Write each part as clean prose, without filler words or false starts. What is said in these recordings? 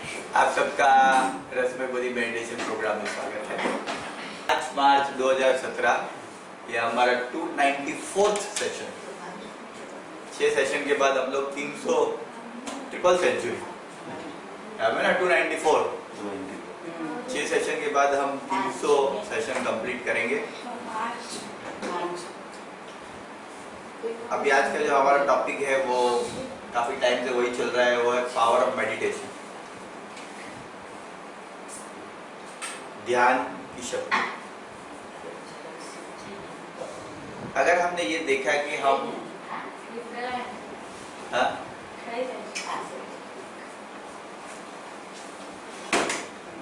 आप सबका रस्म गोदी मेडिटेशन प्रोग्राम में स्वागत है। 5 मार्च 2017 यह हमारा 294th सेशन। 6 सेशन के बाद हम लोग 300 ट्रिपल सेंचुरी ना 294। 6 सेशन के बाद हम 300 सेशन कंप्लीट करेंगे। अभी आज का जो हमारा टॉपिक है वो काफी टाइम से वही चल रहा है, वो है पावर ऑफ मेडिटेशन, ध्यान की शक्ति। अगर हमने ये देखा कि हम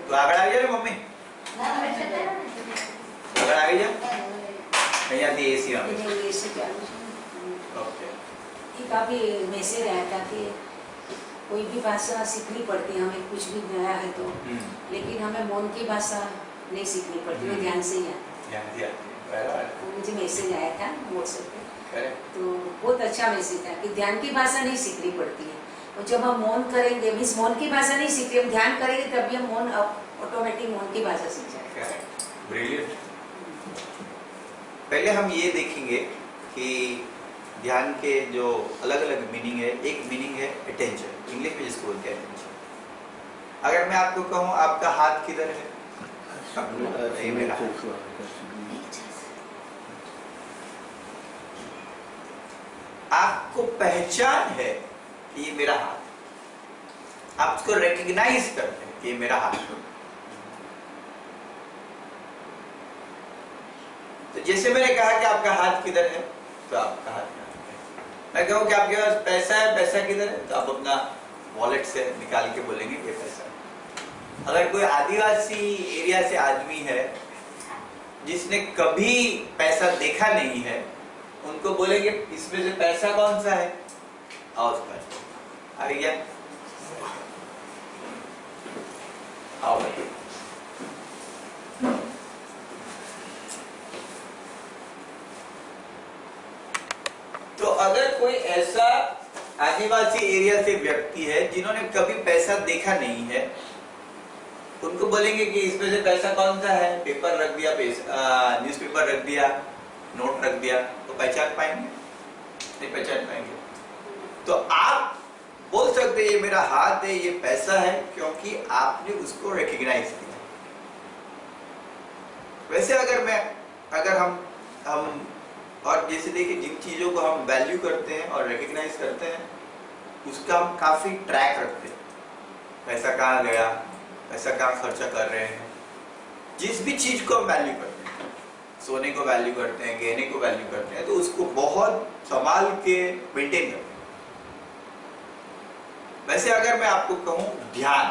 तो आगे आ गया ना मम्मी, आगे आ गई नहीं आती एसी में। ओके, काफी मैसेज आया था कि कोई भी भाषा सीखनी पड़ती है हमें, कुछ भी नया है तो, लेकिन हमें मौन की भाषा नहीं सीखनी पड़ती, वो ध्यान से ही आती है। मुझे मैसेज आया था व्हाट्सएप पे, तो बहुत अच्छा मैसेज था कि ध्यान की भाषा नहीं सीखनी पड़ती है, और जब हम मौन करेंगे, मीन्स मौन की भाषा नहीं सीखते, हम ध्यान करेंगे तभी हम मौन ऑटोमेटिक मौन की भाषा सीख जाएंगे। ब्रिलियंट। पहले हम ये देखेंगे कि ध्यान के जो अलग अलग मीनिंग है। एक मीनिंग है अटेंशन, इंग्लिश में जिसको बोलते हैं अटेंशन। अगर मैं आपको कहूँ आपका हाथ किधर है, नहीं मेरा आपको पहचान है कि ये मेरा हाथ, आप उसको रिकॉग्नाइज करते हैं कि ये मेरा हाथ है। तो जैसे मैंने कहा कि आपका हाथ किधर है, तो आपका हाथ मैं कहूँ कि आपके पास पैसा है, पैसा किधर है, तो आप अपना वॉलेट से निकाल के बोलेंगे ये पैसा है। अगर कोई आदिवासी एरिया से आदमी है जिसने कभी पैसा देखा नहीं है, उनको बोलेंगे इसमें से पैसा कौन सा है, आओ उसका आ गया, आओ भाई। तो अगर कोई ऐसा आदिवासी एरिया से व्यक्ति है जिन्होंने कभी पैसा देखा नहीं है, उनको बोलेंगे कि इसमें से पैसा कौन सा है, पेपर रख दिया, न्यूज़पेपर रख दिया, नोट रख दिया, तो पहचान पाएंगे? नहीं पहचान पाएंगे। तो आप बोल सकते हैं ये मेरा हाथ है, ये पैसा है, क्योंकि आपने उसको रिकॉग्नाइज किया। वैसे अगर हम और जैसे देखिए, जिन चीज़ों को हम वैल्यू करते हैं और रिकॉग्नाइज करते हैं, उसका हम काफ़ी ट्रैक रखते हैं। पैसा कहाँ गया, पैसा कहाँ खर्चा कर रहे हैं। जिस भी चीज़ को हम वैल्यू करते हैं, सोने को वैल्यू करते हैं, गहने को वैल्यू करते हैं, तो उसको बहुत संभाल के मेंटेन करते हैं। वैसे अगर मैं आपको कहूँ ध्यान,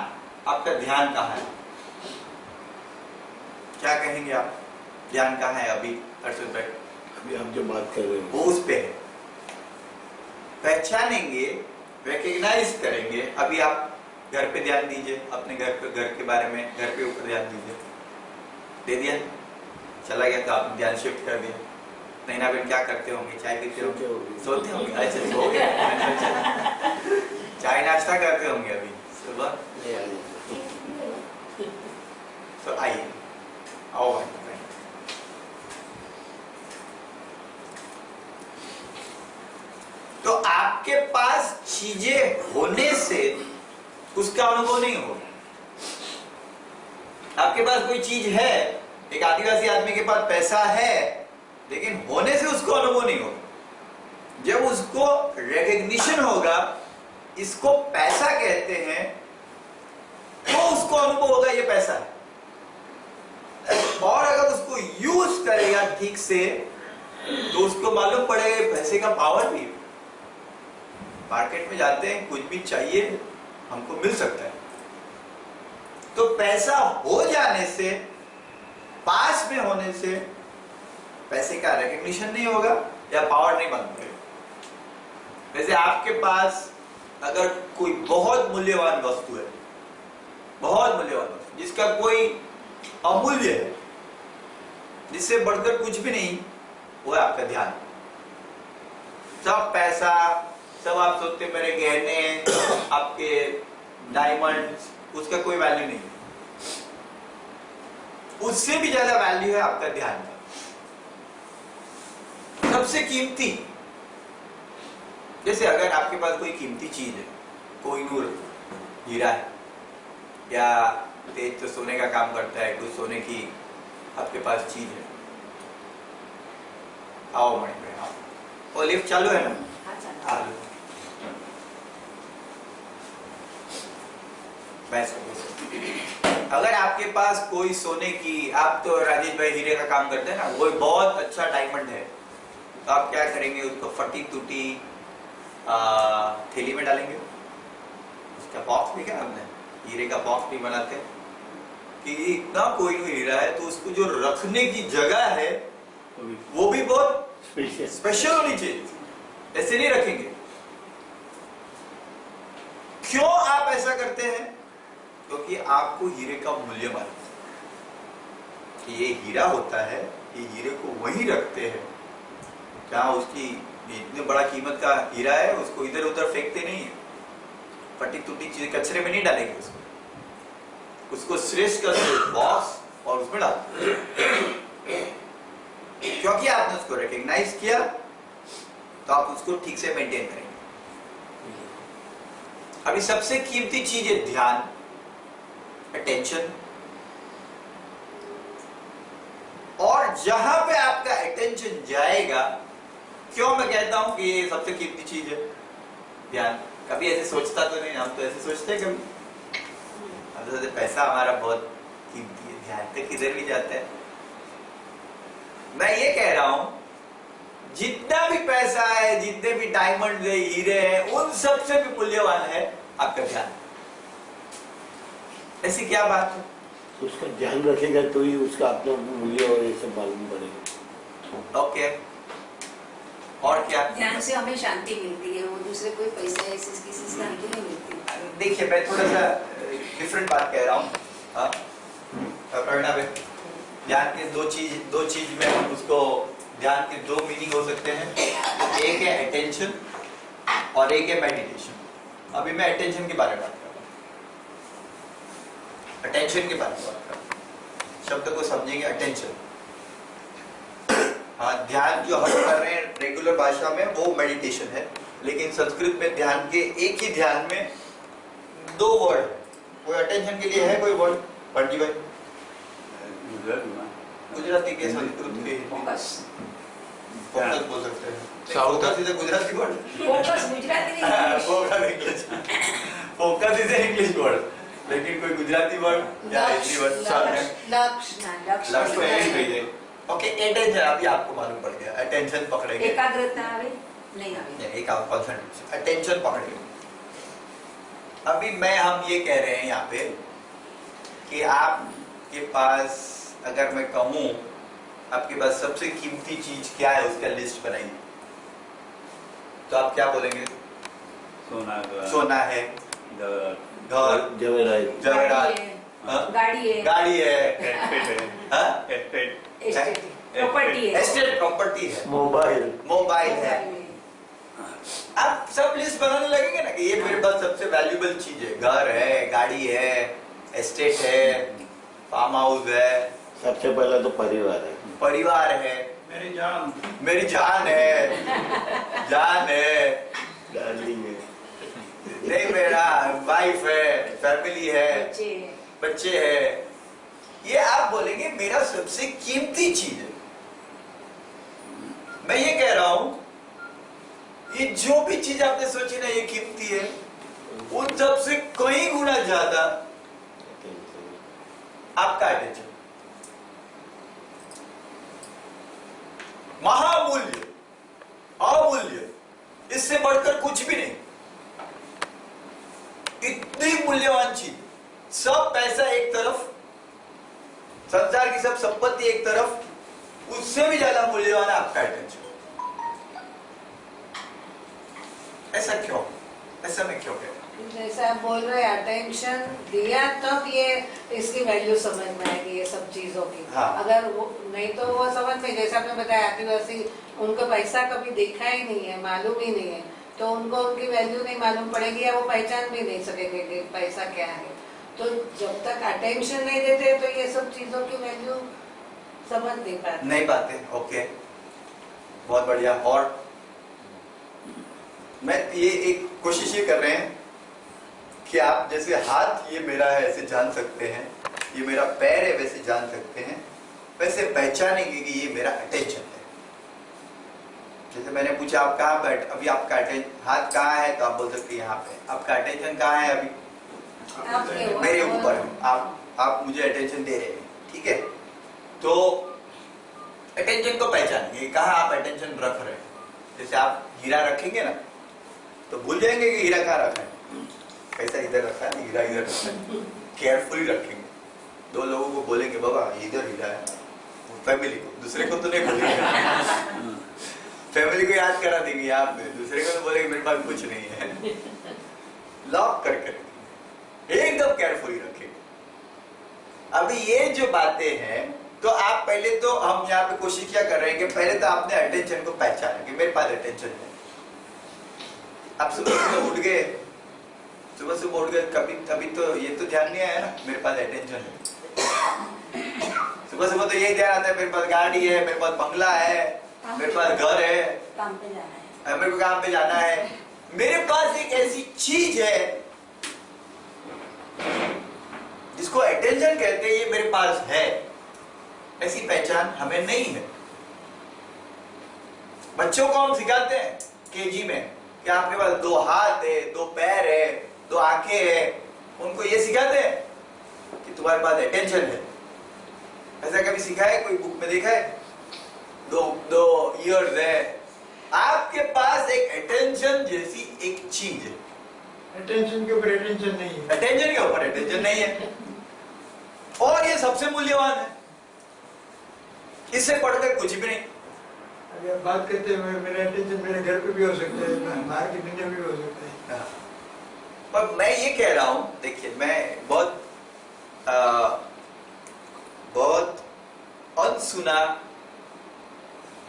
आपका ध्यान कहाँ है, क्या कहेंगे आप? ध्यान कहाँ है अभी अर्षद भाई? हम जो बात कर रहे हैं वो उस पे है। पहचानेंगे, रिकॉग्नाइज करेंगे। अभी आप घर पे ध्यान दीजिए, अपने घर के बारे में, घर के ऊपर ध्यान दीजिए। दे दिया, चला गया तो आपने ध्यान शिफ्ट कर दिया। नहीं ना बेन क्या करते होंगे, चाय पीते होंगे, सोते होंगे, अच्छा सो गए, चाय नाश्ता करते होंगे अभी सुबह। तो आइए, आओ भाई। तो आपके पास चीजें होने से उसका अनुभव नहीं होगा। आपके पास कोई चीज है, एक आदिवासी आदमी के पास पैसा है, लेकिन होने से उसको अनुभव नहीं होगा। जब उसको रिकॉग्निशन होगा, इसको पैसा कहते हैं, तो उसको अनुभव होगा ये पैसा है। और अगर उसको यूज करेगा ठीक से, तो उसको मालूम पड़ेगा पैसे का पावर भी है। मार्केट में जाते हैं, कुछ भी चाहिए हमको मिल सकता है। तो पैसा हो जाने से, पास में होने से, पैसे का रिकॉग्निशन नहीं होगा या पावर नहीं बन पाएगा। वैसे आपके पास अगर कोई बहुत मूल्यवान वस्तु है, बहुत मूल्यवान वस्तु जिसका कोई अमूल्य है, जिससे बढ़कर कुछ भी नहीं, वो है आपका ध्यान। सब पैसा, सब आप सोचते मेरे गहने, आपके डायमंड, उसका कोई वैल्यू नहीं है। उससे भी ज्यादा वैल्यू है आपका ध्यान का। सबसे कीमती, जैसे अगर आपके पास कोई कीमती चीज है, कोई नूर हीरा है या तेज तो सोने का काम करता है, कोई सोने की आपके पास चीज है, आओ मणि भाई आओ। और लिफ्ट चालू है ना? हाँ, चलो। चालू। बैठो। अगर आपके पास कोई सोने की, आप तो राजेश भाई हीरे का काम करते हैं ना, वो बहुत अच्छा डायमंड है, तो आप क्या करेंगे, उसको फटी टूटी थैली में डालेंगे। उसका बॉक्स भी क्या हमने हीरे का बॉक्स भी बनाते हैं कि इतना कोई हीरा है तो उसको जो रखने की जगह है वो भी बहुत स्पेशल होनी चाहिए, ऐसे नहीं रखेंगे। क्यों आप ऐसा करते हैं? क्योंकि आपको हीरे का मूल्य मालूम है कि ये हीरा होता है, ये हीरे को वहीं रखते हैं जहां उसकी इतने बड़ा कीमत का हीरा है, उसको इधर उधर फेंकते नहीं है, फटी टूटी चीज कचरे में नहीं डालेंगे उसको श्रेष्ठ कर बॉक्स और उसमें डालते, क्योंकि आपने उसको रिकॉग्नाइज किया तो आप उसको ठीक से मेंटेन करेंगे। अभी सबसे कीमती चीज है ध्यान, अटेंशन। और जहां पे आपका अटेंशन जाएगा, क्यों मैं कहता हूं कि ये सबसे कीमती चीज है ध्यान। कभी ऐसे सोचता तो नहीं, हम तो ऐसे सोचते हैं कभी, हम तो सोचते पैसा हमारा बहुत कीमती है, ध्यान तो किधर भी जाता है। मैं ये कह रहा हूं जितना भी पैसा है, जितने भी डायमंड है, हीरे हैं, उन सबसे भी मूल्यवान है आपका ध्यान। ऐसी क्या बात है? उसका ध्यान रखेगा तो ही उसका अपना मूल्य और ये सब मालूम पड़ेगा। ओके, और क्या? ध्यान से हमें शांति मिलती है, वो दूसरे कोई पैसा ऐसे किसी से शांति नहीं मिलती। देखिए मैं थोड़ा सा डिफरेंट बात कह रहा हूँ। ध्यान के दो चीज में हम उसको, ध्यान के दो मीनिंग हो सकते हैं, एक है अटेंशन और एक है मेडिटेशन। अभी मैं अटेंशन के बारे में बात कर रहा हूँ, अटेंशन के बारे में बात कर रहा हूँ। शब्द को समझेंगे, अटेंशन। हाँ, ध्यान जो हम कर रहे हैं रेगुलर भाषा में वो मेडिटेशन है, लेकिन संस्कृत में ध्यान के एक ही ध्यान में दो वर्ड, कोई अटेंशन के लिए है कोई वर्ड? पंडित भाई गुजराती के, संस्कृत के, फोकस बोल सकते हैं। Focus is a Gujarati word. Focus Gujarati नहीं, English. Focus is a English word, लेकिन कोई गुजराती वर्ड या हिंदी वर्ड? लक्ष्य। ओके, अटेंशन अभी आपको मालूम पड़ गया, अटेंशन पकड़ेंगे। एकाग्रता आवे नहीं आवे, एक आप कंसंट्रेशन, अटेंशन पकड़ेंगे। अभी हम ये कह रहे हैं यहाँ पे कि आपके पास, अगर मैं कहूँ आपके पास सबसे कीमती चीज क्या है, उसका लिस्ट बनाइए, तो आप क्या बोलेंगे? सोना है, घर, जवेरात, गाड़ी है, एस्टेट प्रॉपर्टी है, मोबाइल है। आप सब लिस्ट बनाने लगेंगे ना कि ये मेरे पास सबसे वैल्यूएबल चीज है, घर है, गाड़ी है, एस्टेट है, फार्म हाउस है। सबसे पहला तो परिवार है, मेरी जान है, डार्लिंग है, नहीं मेरा वाइफ है, फैमिली है, बच्चे हैं। ये आप बोलेंगे मेरा सबसे कीमती चीज है। मैं ये कह रहा हूं, ये जो भी चीज आपने सोची ना ये कीमती है, उन सबसे कई गुना ज्यादा आपका अटेंशन, महामूल्य, अमूल्य, इससे बढ़कर कुछ भी नहीं। इतनी मूल्यवान चीज, सब पैसा एक तरफ, संसार की सब संपत्ति एक तरफ, उससे भी ज्यादा मूल्यवान है आपका अटेंशन। ऐसा क्यों? ऐसा मैं क्यों कह रहा हूं? जैसे आप बोल रहे हैं अटेंशन दिया तब ये इसकी वैल्यू समझ में आएगी, ये सब चीजों की। हाँ। अगर वो नहीं तो वो समझ में, जैसे आपने बताया आदिवासी, उनको पैसा कभी देखा ही नहीं है, मालूम ही नहीं है, तो उनको उनकी वैल्यू नहीं मालूम पड़ेगी या वो पहचान भी नहीं सकेंगे कि पैसा क्या है। तो जब तक अटेंशन नहीं देते तो ये सब चीजों की वैल्यू समझ नहीं पाते। नहीं पाते। ओके, बहुत बढ़िया। और मैं ये एक कोशिश ये कर रहे हैं कि आप जैसे हाथ ये मेरा है ऐसे जान सकते हैं, ये मेरा पैर है वैसे जान सकते हैं, वैसे पहचानेंगे कि ये मेरा अटेंशन है। जैसे मैंने पूछा आप कहाँ पे, अभी आपका हाथ कहाँ है, तो आप बोल सकते हैं यहाँ पे। आपका अटेंशन कहाँ है अभी? मेरे ऊपर। आप मुझे अटेंशन दे रहे हैं, ठीक है। तो अटेंशन को पहचानिए, कहाँ आप अटेंशन रख रहे हैं। जैसे आप हीरा रखेंगे ना, तो भूल जाएंगे कि हीरा कहाँ रखा है, पैसा इधर रखा है, हीरा इधर रखा है। केयरफुली रखेंगे। दो लोगों को बोलेंगे बाबा इधर हीरा है, फैमिली को, दूसरे को तो नहीं बोलेंगे। फैमिली को याद करा देंगे यहाँ पे, दूसरे को तो बोलेंगे मेरे पास कुछ नहीं है। लॉक करके एकदम केयरफुली रखेंगे। अभी ये जो बातें हैं, तो आप पहले तो हम यहाँ पे कोशिश क्या कर रहे हैं कि पहले तो आपने अटेंशन को पहचाना कि मेरे पास अटेंशन है। आप सुबह सुबह उठ गए, कभी तो ये तो ध्यान नहीं आया ना मेरे पास अटेंशन है। सुबह सुबह तो यही ध्यान आता है मेरे पास गाड़ी है, मेरे पास बंगला है, मेरे पास घर है, काम पे जाना है, मेरे को काम पे जाना है। मेरे पास एक ऐसी चीज है जिसको अटेंशन कहते हैं, ये मेरे पास है। ऐसी पहचान हमें नहीं है। बच्चों को हम सिखाते हैं केजी में कि आपके पास 2 हाथ है, 2 पैर है, 2 आंखें है। उनको ये सिखाते हैं कि तुम्हारे पास अटेंशन है। ऐसा कभी सिखाया, कोई बुक में देखा है? 2 ईयर्स है। आपके पास एक अटेंशन जैसी एक चीज है। अटेंशन के ऊपर अटेंशन नहीं है। अटेंशन के ऊपर अटेंशन नहीं है, और ये सबसे मूल्यवान है। इससे बढ़कर कुछ भी नहीं। अभी आप बात करते हैं, मेरा अटेंशन मेरे घर पे भी हो सकता है, बाहर की दुनिया में भी हो सकता है। पर मैं ये कह रहा हूं, देखिए मैं बहुत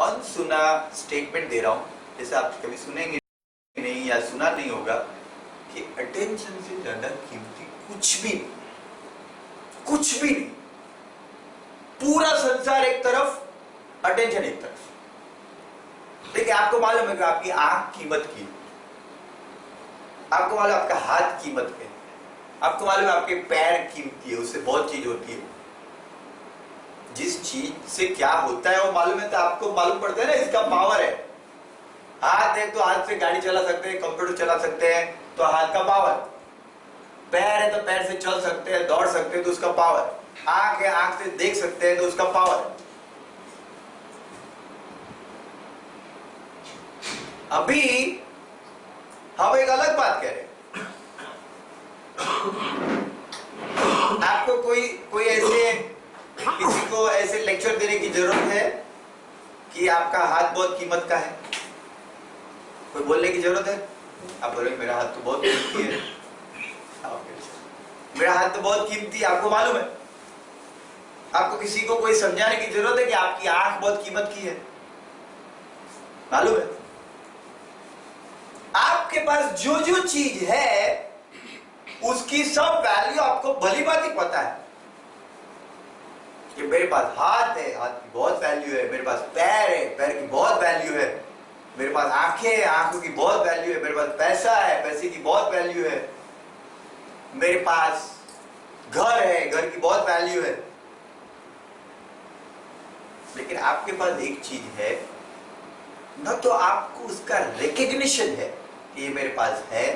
अनसुना स्टेटमेंट दे रहा हूं, जैसे आप कभी सुनेंगे नहीं या सुना नहीं होगा कि अटेंशन से ज्यादा कीमती कुछ भी नहीं। पूरा संसार एक तरफ, अटेंशन एक तरफ। देखिए आपको मालूम है कि आपकी आंख कीमत की है, आपको मालूम है आपका हाथ कीमत है, आपको मालूम है आपके पैर कीमती है, उससे बहुत चीज होती है। जिस चीज से क्या होता है वो मालूम है, तो आपको मालूम पड़ता है ना, इसका पावर है। हाथ है तो हाथ से गाड़ी चला सकते हैं, कंप्यूटर चला सकते हैं, तो हाथ का पावर। पैर है तो पैर से चल सकते हैं, दौड़ सकते हैं, तो उसका पावर। आंख है, आंख से देख सकते हैं, तो उसका पावर। अभी हम एक अलग बात कह रहे हैं। आपको कोई ऐसे किसी को ऐसे लेक्चर देने की जरूरत है कि आपका हाथ बहुत कीमत का है? कोई बोलने की जरूरत है? आप बोलोगे मेरा हाथ तो बहुत कीमती है। मेरा हाथ तो बहुत कीमती है, आपको मालूम है। आपको किसी को कोई समझाने की जरूरत है कि आपकी आंख बहुत कीमत की है? मालूम है। आपके पास जो जो चीज है उसकी सब वैल्यू आपको भली भांति पता है कि मेरे पास हाथ है, हाथ की बहुत वैल्यू है, मेरे पास पैर है, पैर की बहुत वैल्यू है, मेरे पास आंखें हैं, आंखों की बहुत वैल्यू है, मेरे पास पैसा है, पैसे की बहुत वैल्यू है, मेरे पास घर है, घर की बहुत वैल्यू है। लेकिन आपके पास एक चीज है, न तो आपको उसका रिकग्निशन है कि ये मेरे पास है,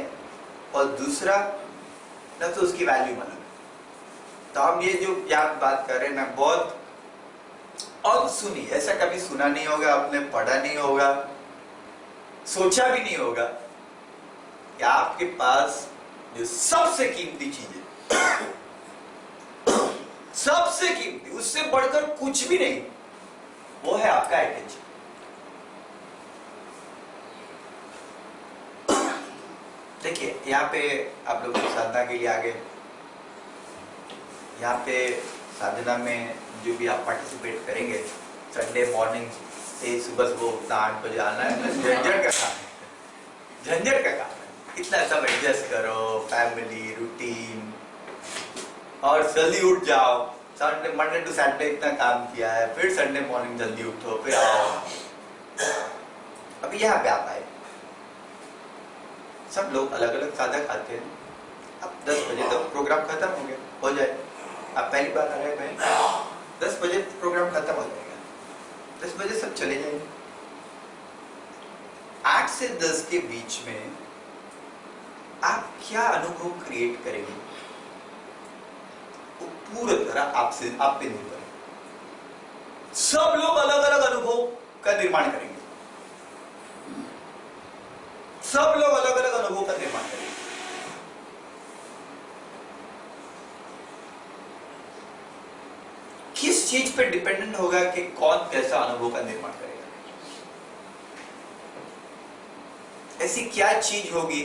और दूसरा न तो उसकी वैल्यू मालूम है। तो हम ये जो क्या बात कर रहे हैं ना, बहुत अनसुनी, ऐसा कभी सुना नहीं होगा आपने, पढ़ा नहीं होगा, सोचा भी नहीं होगा कि आपके पास जो सबसे कीमती चीज है, सबसे कीमती, उससे बढ़कर कुछ भी नहीं, वो है आपका अटेंशन। देखिए यहाँ पे आप लोग साधना के लिए आ गए। यहाँ पे साधना में जो भी आप पार्टिसिपेट करेंगे, संडे मॉर्निंग से सुबह उतना 8 बजे आना है। झंझट का काम है, झंझट का काम है। इतना सब एडजस्ट करो, फैमिली, रूटीन, और जल्दी उठ जाओ, संडे मंडे टू सैटरडे इतना काम किया है, फिर संडे मॉर्निंग जल्दी उठो, फिर आओ। अभी यहाँ पे आप आए, सब लोग अलग अलग खाना खाते हैं। अब 10 बजे तक प्रोग्राम खत्म हो जाए। आप पहली बार आ रहे हैं, 10 बजे प्रोग्राम खत्म हो जाएगा, 10 बजे सब चले जाएंगे। 8 से 10 के बीच में आप क्या अनुभव क्रिएट करेंगे वो पूरी तरह आपसे आप पे निर्भर है। सब लोग अलग अलग अनुभव का निर्माण करेंगे, सब लोग अलग अलग अनुभव का निर्माण करेंगे। किस चीज पे डिपेंडेंट होगा कि कौन कैसा अनुभव का निर्माण करेगा? ऐसी क्या चीज होगी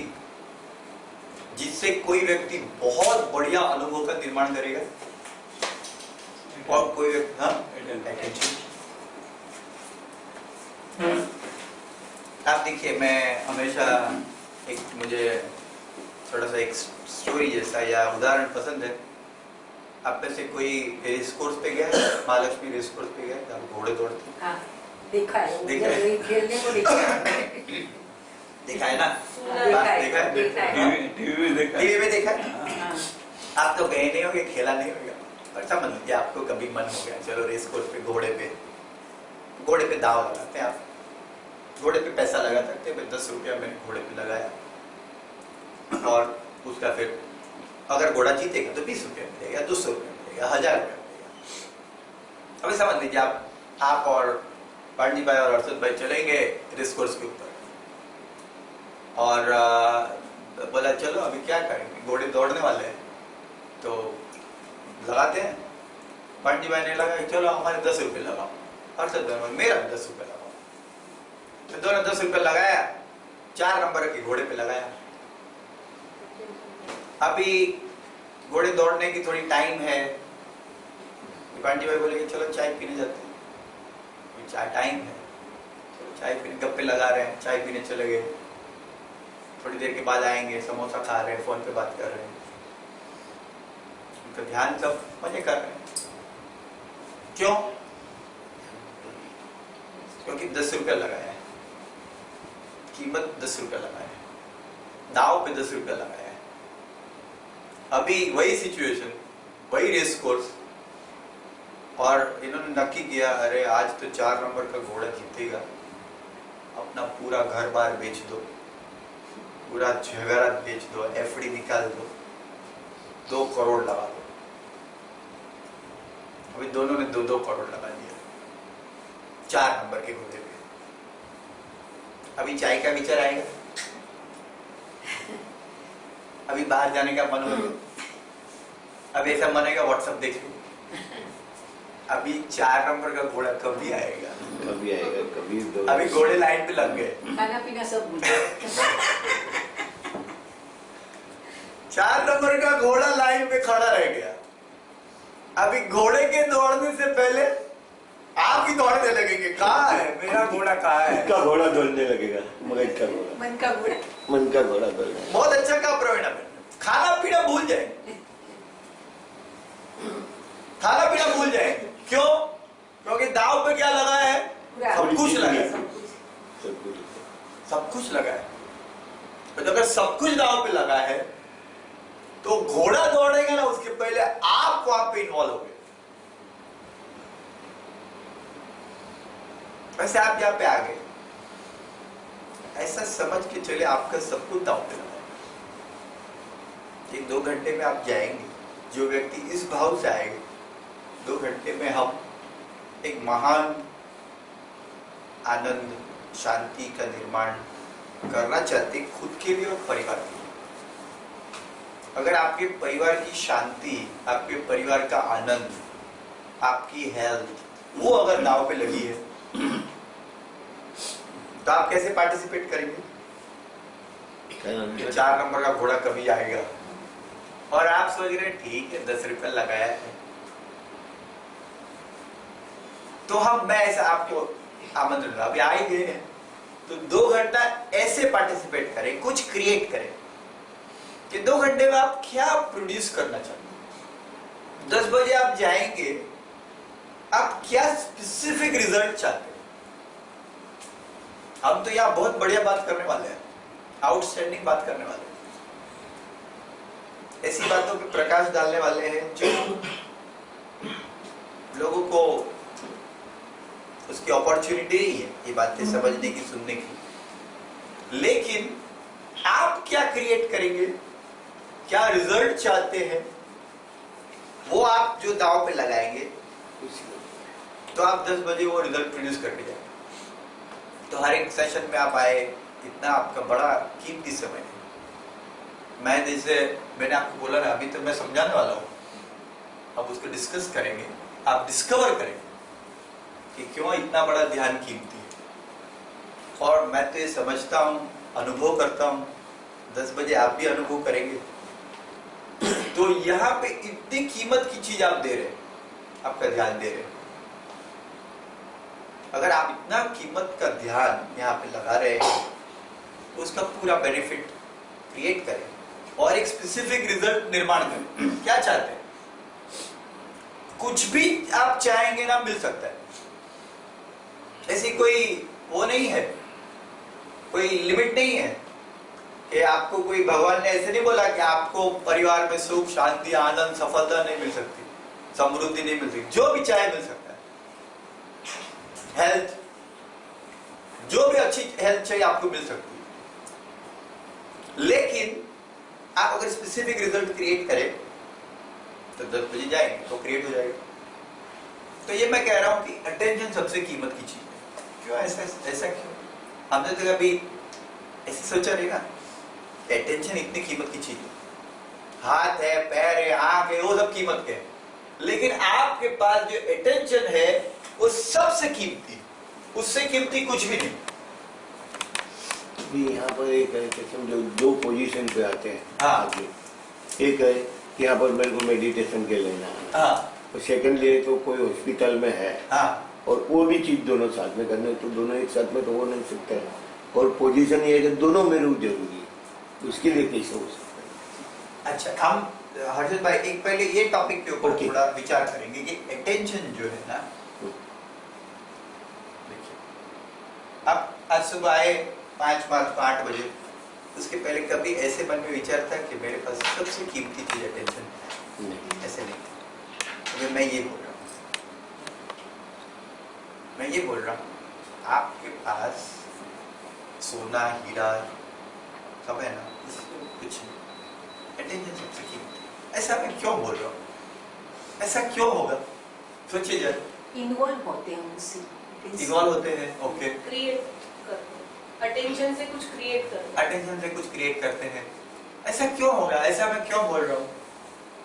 जिससे कोई व्यक्ति बहुत बढ़िया अनुभव का निर्माण करेगा और कोई व्यक्ति आप देखिए, मैं हमेशा मुझे थोड़ा सा एक स्टोरी जैसा या उदाहरण पसंद है। आप में से कोई रेस कोर्स पे गया है? महालक्ष्मी रेस कोर्स पे गया है? घोड़े दौड़ते? हाँ, देखा है, देखा है। खेलने को देखा है। देखा है ना? देखा है। टीवी में देखा है? हाँ। आप तो गए नहीं होंगे, खेला नहीं होगा, पर समझ लीजिए आपको कभी मन हो गया, चलो रेस कोर्स पे घोड़े पे दाव लगाते हैं। आप घोड़े पे पैसा लगा सकते हैं। 10 रुपया मैंने घोड़े पे लगाया और उसका फिर अगर घोड़ा जीतेगा तो 20 रुपया मिलेगा, 200 रुपया मिलेगा, 1000 रुपया मिलेगा। अभी समझ लीजिए आप और पांडी भाई और अर्षद भाई चलेंगे रेस कोर्स के ऊपर और बोला चलो अभी क्या करेंगे, घोड़े दौड़ने वाले हैं तो लगाते हैं। पांडी भाई ने लगाया, चलो हमारे 10 रुपये लगाओ। अर्षद भाई मेरा भी 10 रुपये लगाओ। तो दोनों 10 रुपये लगाया, 4 नंबर के घोड़े पे लगाया। अभी घोड़े दौड़ने की थोड़ी टाइम है, पांडी भाई बोले चलो चाय पीने जाते हैं। चाय टाइम है, चलो चाय पीने, गप्पे लगा रहे हैं, चाय पीने चले गए। थोड़ी देर के बाद आएंगे, समोसा खा रहे हैं, फोन पे बात कर रहे हैं, उनका ध्यान सब मजे कर रहे हैं। क्यों? क्योंकि 10 रुपया लगाया है, कीमत 10 रुपया लगाया है, दाव पे 10 रुपया लगाया है। अभी वही सिचुएशन, वही रेस कोर्स, और इन्होंने नक्की किया अरे आज तो 4 नंबर का घोड़ा जीतेगा, अपना पूरा घर बार बेच दो, पूरा जवेरात बेच दो, एफडी निकाल दो, 2 करोड़ लगा दो। अभी दोनों ने 2-2 करोड़ लगा दिया 4 नंबर के घोड़े पे। अभी चाय का विचार आएगा, अभी बाहर जाने का मन होगा, अब ऐसा मन आएगा व्हाट्सएप देख लो। अभी 4 नंबर का घोड़ा कभी आएगा? कभी दो। अभी घोड़े लाइन पे लग गए, खाना पीना सब भूल गए। 4 नंबर का घोड़ा लाइन पे खड़ा रह गया। अभी घोड़े के दौड़ने से पहले आप ही दौड़ने लगेंगे, कहाँ है मेरा घोड़ा, कहाँ है? इसका घोड़ा दौड़ने लगेगा, मगज का घोड़ा, मन का घोड़ा। मन का घोड़ा दौड़ने। बहुत अच्छा कहा प्रवीण, खाना पीना भूल जाएंगे, खाना पीना भूल जाएंगे। क्यों? क्योंकि दाव पे क्या लगा है? सब कुछ लगा है, सब कुछ लगा है। तो अगर सब कुछ दाव पे लगा है तो घोड़ा दौड़ेगा ना, उसके पहले आप वहां पे इन्वॉल्व हो गए। वैसे आप यहाँ पे आ गए, ऐसा समझ के चले आपका सब कुछ दाव पे लगा है। 1-2 घंटे में आप जाएंगे, जो व्यक्ति इस भाव से आएंगे, 2 घंटे में हम एक महान आनंद शांति का निर्माण करना चाहते, खुद के लिए और परिवार के लिए। अगर आपके परिवार की शांति, आपके परिवार का आनंद, आपकी हेल्थ, वो अगर दांव पे लगी है तो आप कैसे पार्टिसिपेट करेंगे? 4 नंबर का घोड़ा कभी आएगा और आप सोच रहे ठीक है 10 रुपया लगाया है, तो मैं ऐसा आपको आमंत्रण, अभी आ ही गए हैं तो 2 घंटा ऐसे पार्टिसिपेट करें, कुछ क्रिएट करें कि 2 घंटे में आप क्या प्रोड्यूस करना चाहते हैं। 10 बजे आप जाएंगे, आप क्या स्पेसिफिक रिजल्ट चाहते हैं? हम तो यहाँ बहुत बढ़िया बात करने वाले हैं, आउटस्टैंडिंग बात करने वाले हैं, ऐसी बातों पे प्रकाश डालने वाले हैं जो लोगों को उसकी अपॉर्चुनिटी ही है ये बातें समझने की, सुनने की। लेकिन आप क्या क्रिएट करेंगे, क्या रिजल्ट चाहते हैं, वो आप जो दाव पे लगाएंगे तो आप 10 बजे वो रिजल्ट प्रोड्यूस कर जाएंगे। तो हर एक सेशन में आप आए, इतना आपका बड़ा कीमती समय है। मैं जैसे मैंने आपको बोला ना, अभी तो मैं समझाने वाला हूँ, अब उसको डिस्कस करेंगे, आप डिस्कवर करेंगे कि क्यों इतना बड़ा ध्यान कीमती है। और मैं तो ये समझता हूँ, अनुभव करता हूँ, 10 बजे आप भी अनुभव करेंगे। तो यहाँ पे इतनी कीमत की चीज आप दे रहे हैं, आपका ध्यान दे रहे हैं। अगर आप इतना कीमत का ध्यान यहाँ पे लगा रहे हैं तो उसका पूरा बेनिफिट क्रिएट करें और एक स्पेसिफिक रिजल्ट निर्माण करें। क्या चाहते हैं? कुछ भी आप चाहेंगे ना, मिल सकता है। ऐसी कोई वो नहीं है, कोई लिमिट नहीं है कि आपको कोई, भगवान ने ऐसे नहीं बोला कि आपको परिवार में सुख, शांति, आनंद, सफलता नहीं मिल सकती, समृद्धि नहीं मिल सकती। जो भी चाहे मिल सकता है। हेल्थ, जो भी अच्छी हेल्थ चाहिए आपको मिल सकती है। लेकिन आप अगर स्पेसिफिक रिजल्ट क्रिएट करें तो 10 बजे जाएंगे तो क्रिएट हो जाएगा। तो ये मैं कह रहा हूं कि अटेंशन सबसे कीमत की चीज है। क्यों ऐसा क्यों? हमने तो कभी ऐसे सोचा नहीं ना, अटेंशन इतनी कीमत की चीज है। हाथ है, पैर है, आंख है, वो सब कीमत के है। लेकिन आपके पास जो अटेंशन है वो सबसे कीमती है, उससे कीमती कुछ भी नहीं। भी यहाँ पर एक है कि समझो दो पोजीशन पे आते हैं। हाँ। आगे एक है कि यहाँ पर मेरे को मेडिटेशन के लेना है, हाँ और सेकंडली तो कोई हॉस्पिटल में है, हाँ और वो भी चीज दोनों साथ में करने, तो दोनों एक साथ में तो हो नहीं सकता है। और पोजीशन ये है कि दोनों मेरे को जरूरी है, उसके लिए कैसे हो सकता है? अच्छा, हम हर्षद भाई एक पहले ये टॉपिक के ऊपर Okay. थोड़ा विचार करेंगे कि अटेंशन जो है ना, देखिए आप आज सुबह आए 5 बजे, उसके पहले कभी ऐसे मन में विचार था कि मेरे पास सबसे कीमती चीज अटेंशन है? नहीं। ऐसे नहीं। अगर मैं ये बोल रहा हूँ, आपके पास सोना, हीरा सब है ना, इसमें कुछ नहीं, अटेंशन सबसे कीमती है। ऐसा मैं क्यों बोल रहा हूँ? ऐसा क्यों होगा? सोचिए जरा। इन्वॉल्व होते हैं उनसे, इन्वॉल्व होते हैं, ओके। क्रिएट करते हैं, अटेंशन से कुछ क्रिएट करते हैं। अटेंशन से कुछ क्रिएट करते हैं। ऐसा क्यों होगा? ऐसा मैं क्यों बोल रहा हूँ?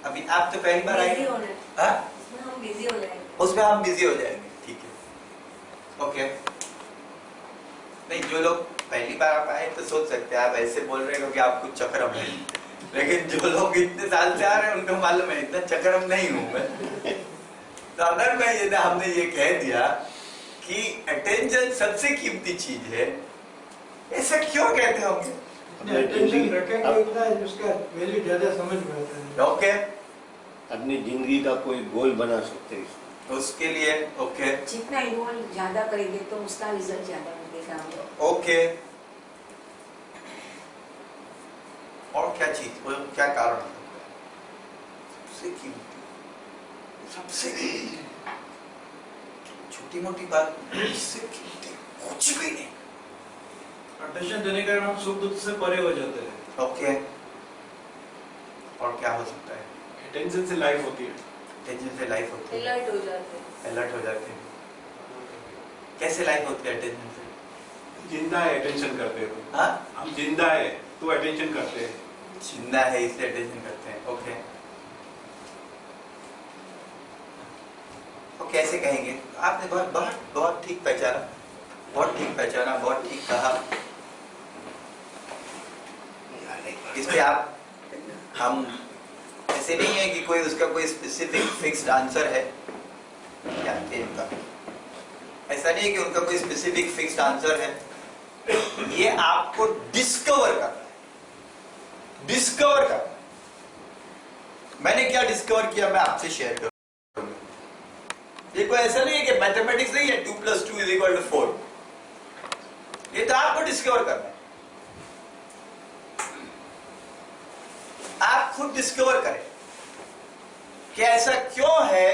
अभी आप तो पहली बार आए। बिजी होना है, हाँ? उसमें हम बिजी हो जाएंगे। उसमें हम बिजी हो जाएंगे, ठीक है, ओके। नहीं, जो लोग पहली बार आप आए तो सोच सकते हैं आप ऐसे बोल रहे हो कि आपको चक्रम है, लेकिन जो लोग इतने साल से आ रहे हैं उनको मालूम है इतना चक्रम नहीं हूं मैं। तो अगर मैं ये हमने ये कह दिया कि अटेंशन सबसे कीमती चीज है, ऐसा क्यों कहते होंगे? अटेंशन रखेंगे उतना उसका वैल्यू ज्यादा समझ में आता है। ओके, अपनी जिंदगी का कोई गोल बना सकते हैं। उसके लिए ओके, जितना इन्वॉल्व ज्यादा करेंगे तो उसका रिजल्ट ज्यादा मिलेगा हमें। ओके। और क्या चीज, वो क्या कारण है? सबसे कीमती, सबसे कीमती, छोटी मोटी बात, इससे कीमती कुछ भी नहीं। अटेंशन देने के कारण हम सुख दुख से परे हो जाते हैं। ओके, और क्या हो सकता है? अटेंशन से लाइफ होती है। टेंशन से लाइफ होती है, अलर्ट हो जाते हैं। अलर्ट हो जाते हैं। कैसे लाइफ होती है टेंशन से? जिंदा है अटेंशन करते हैं। हाँ, हम जिंदा है तो अटेंशन करते हैं। जिंदा है इसलिए अटेंशन करते हैं। ओके, तो कैसे कहेंगे? आपने बहुत बहुत बहुत ठीक पहचाना, बहुत ठीक पहचाना, बहुत ठीक कहा। इस पे आप, हम ऐसे नहीं है कि कोई उसका कोई स्पेसिफिक फिक्स्ड आंसर है, जानते हैं उनका, ऐसा नहीं है कि उनका कोई स्पेसिफिक फिक्स्ड आंसर है। ये आपको डिस्कवर करना है, डिस्कवर करना है। मैंने क्या डिस्कवर किया मैं आपसे शेयर करूंगा। ये कोई ऐसा नहीं है कि मैथमेटिक्स नहीं है 2 + 2 = 4। ये तो आपको डिस्कवर करना है। आप खुद डिस्कवर करें कि ऐसा क्यों है